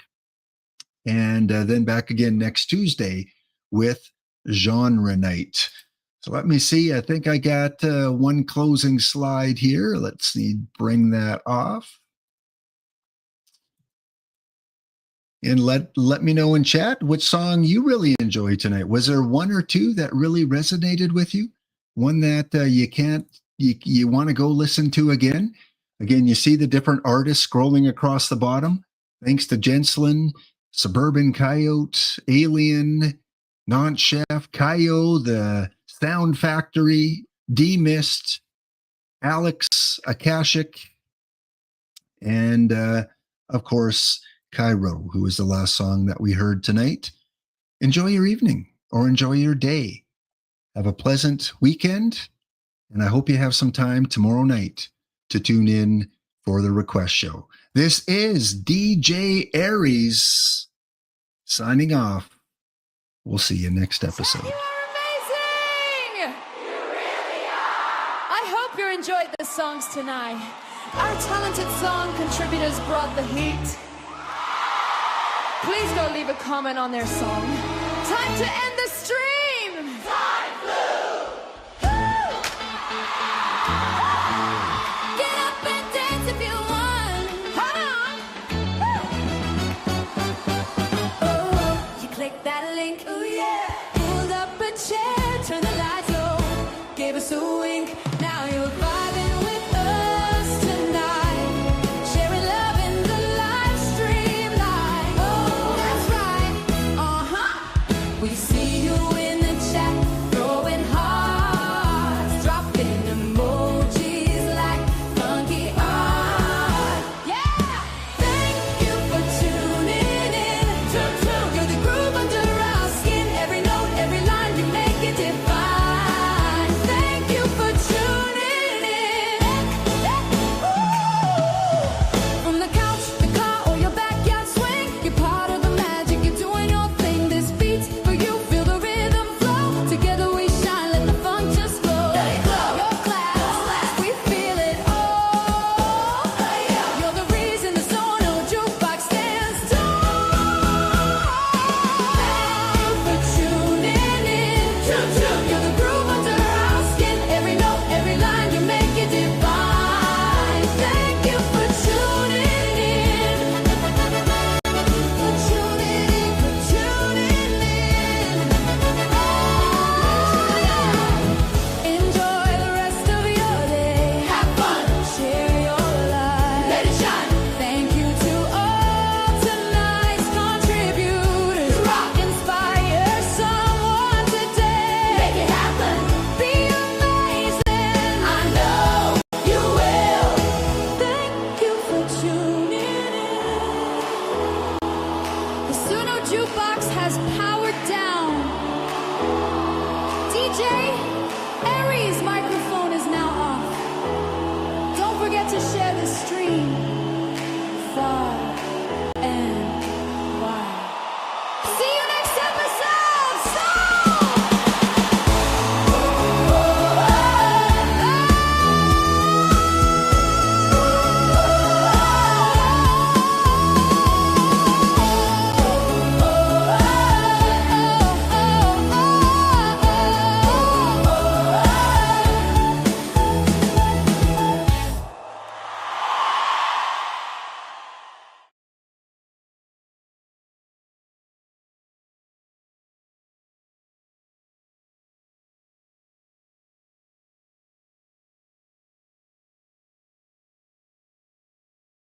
And then back again next Tuesday with genre night. So let me see. I think I got one closing slide here. Let's see, bring that off. And let me know in chat which song you really enjoyed tonight. Was there one or two that really resonated with you? One that you want to go listen to again? Again, you see the different artists scrolling across the bottom. Thanks to Jenslin, Suburban Coyote, Alien, Non-Chef, Kayo, The Sound Factory, D-Mist, Alex, Akashic, and of course, Cairo, who was the last song that we heard tonight. Enjoy your evening or enjoy your day. Have a pleasant weekend, and I hope you have some time tomorrow night to tune in for the request show. This is DJ Aries signing off. We'll see you next episode. You are amazing! You really are! I hope you enjoyed the songs tonight. Our talented song contributors brought the heat. Please go leave a comment on their song. Time to end the stream! Time flew! Get up and dance if you want. Oh, you click that link. Oh yeah. Pulled up a chair, turn the lights low, gave us a wink. Now you're vibing with us tonight, sharing love in the live stream live. Oh, that's right. We see you in the chat, throwing hearts, dropping emojis like funky art. Yeah! Thank you for tuning in. You're the groove under our skin. Every note, every line, you make it divine. Thank you for tuning in. From the couch, the car, or your backyard swing, you're part of the magic. You're doing your thing. This beat's for you. Feel the rhythm flow. Together we shine. Let the funk just flow. Your class, we feel it all. You're the reason the SUNO Jukebox stands tall. Thank you for tuning in. You're the groove under our skin. Every note, every line, you make it divine. Thank you for tuning in. For tuning in, for tuning in. Oh, yeah. Enjoy the rest of your day. Have fun. Share your life. Let it shine. Thank you to all tonight's contributors. Rock. Inspire someone today. Make it happen. Be amazing. I know you will. Thank you for tuning in. The SUNO Jukebox has powered down. DJ Aries, microphone.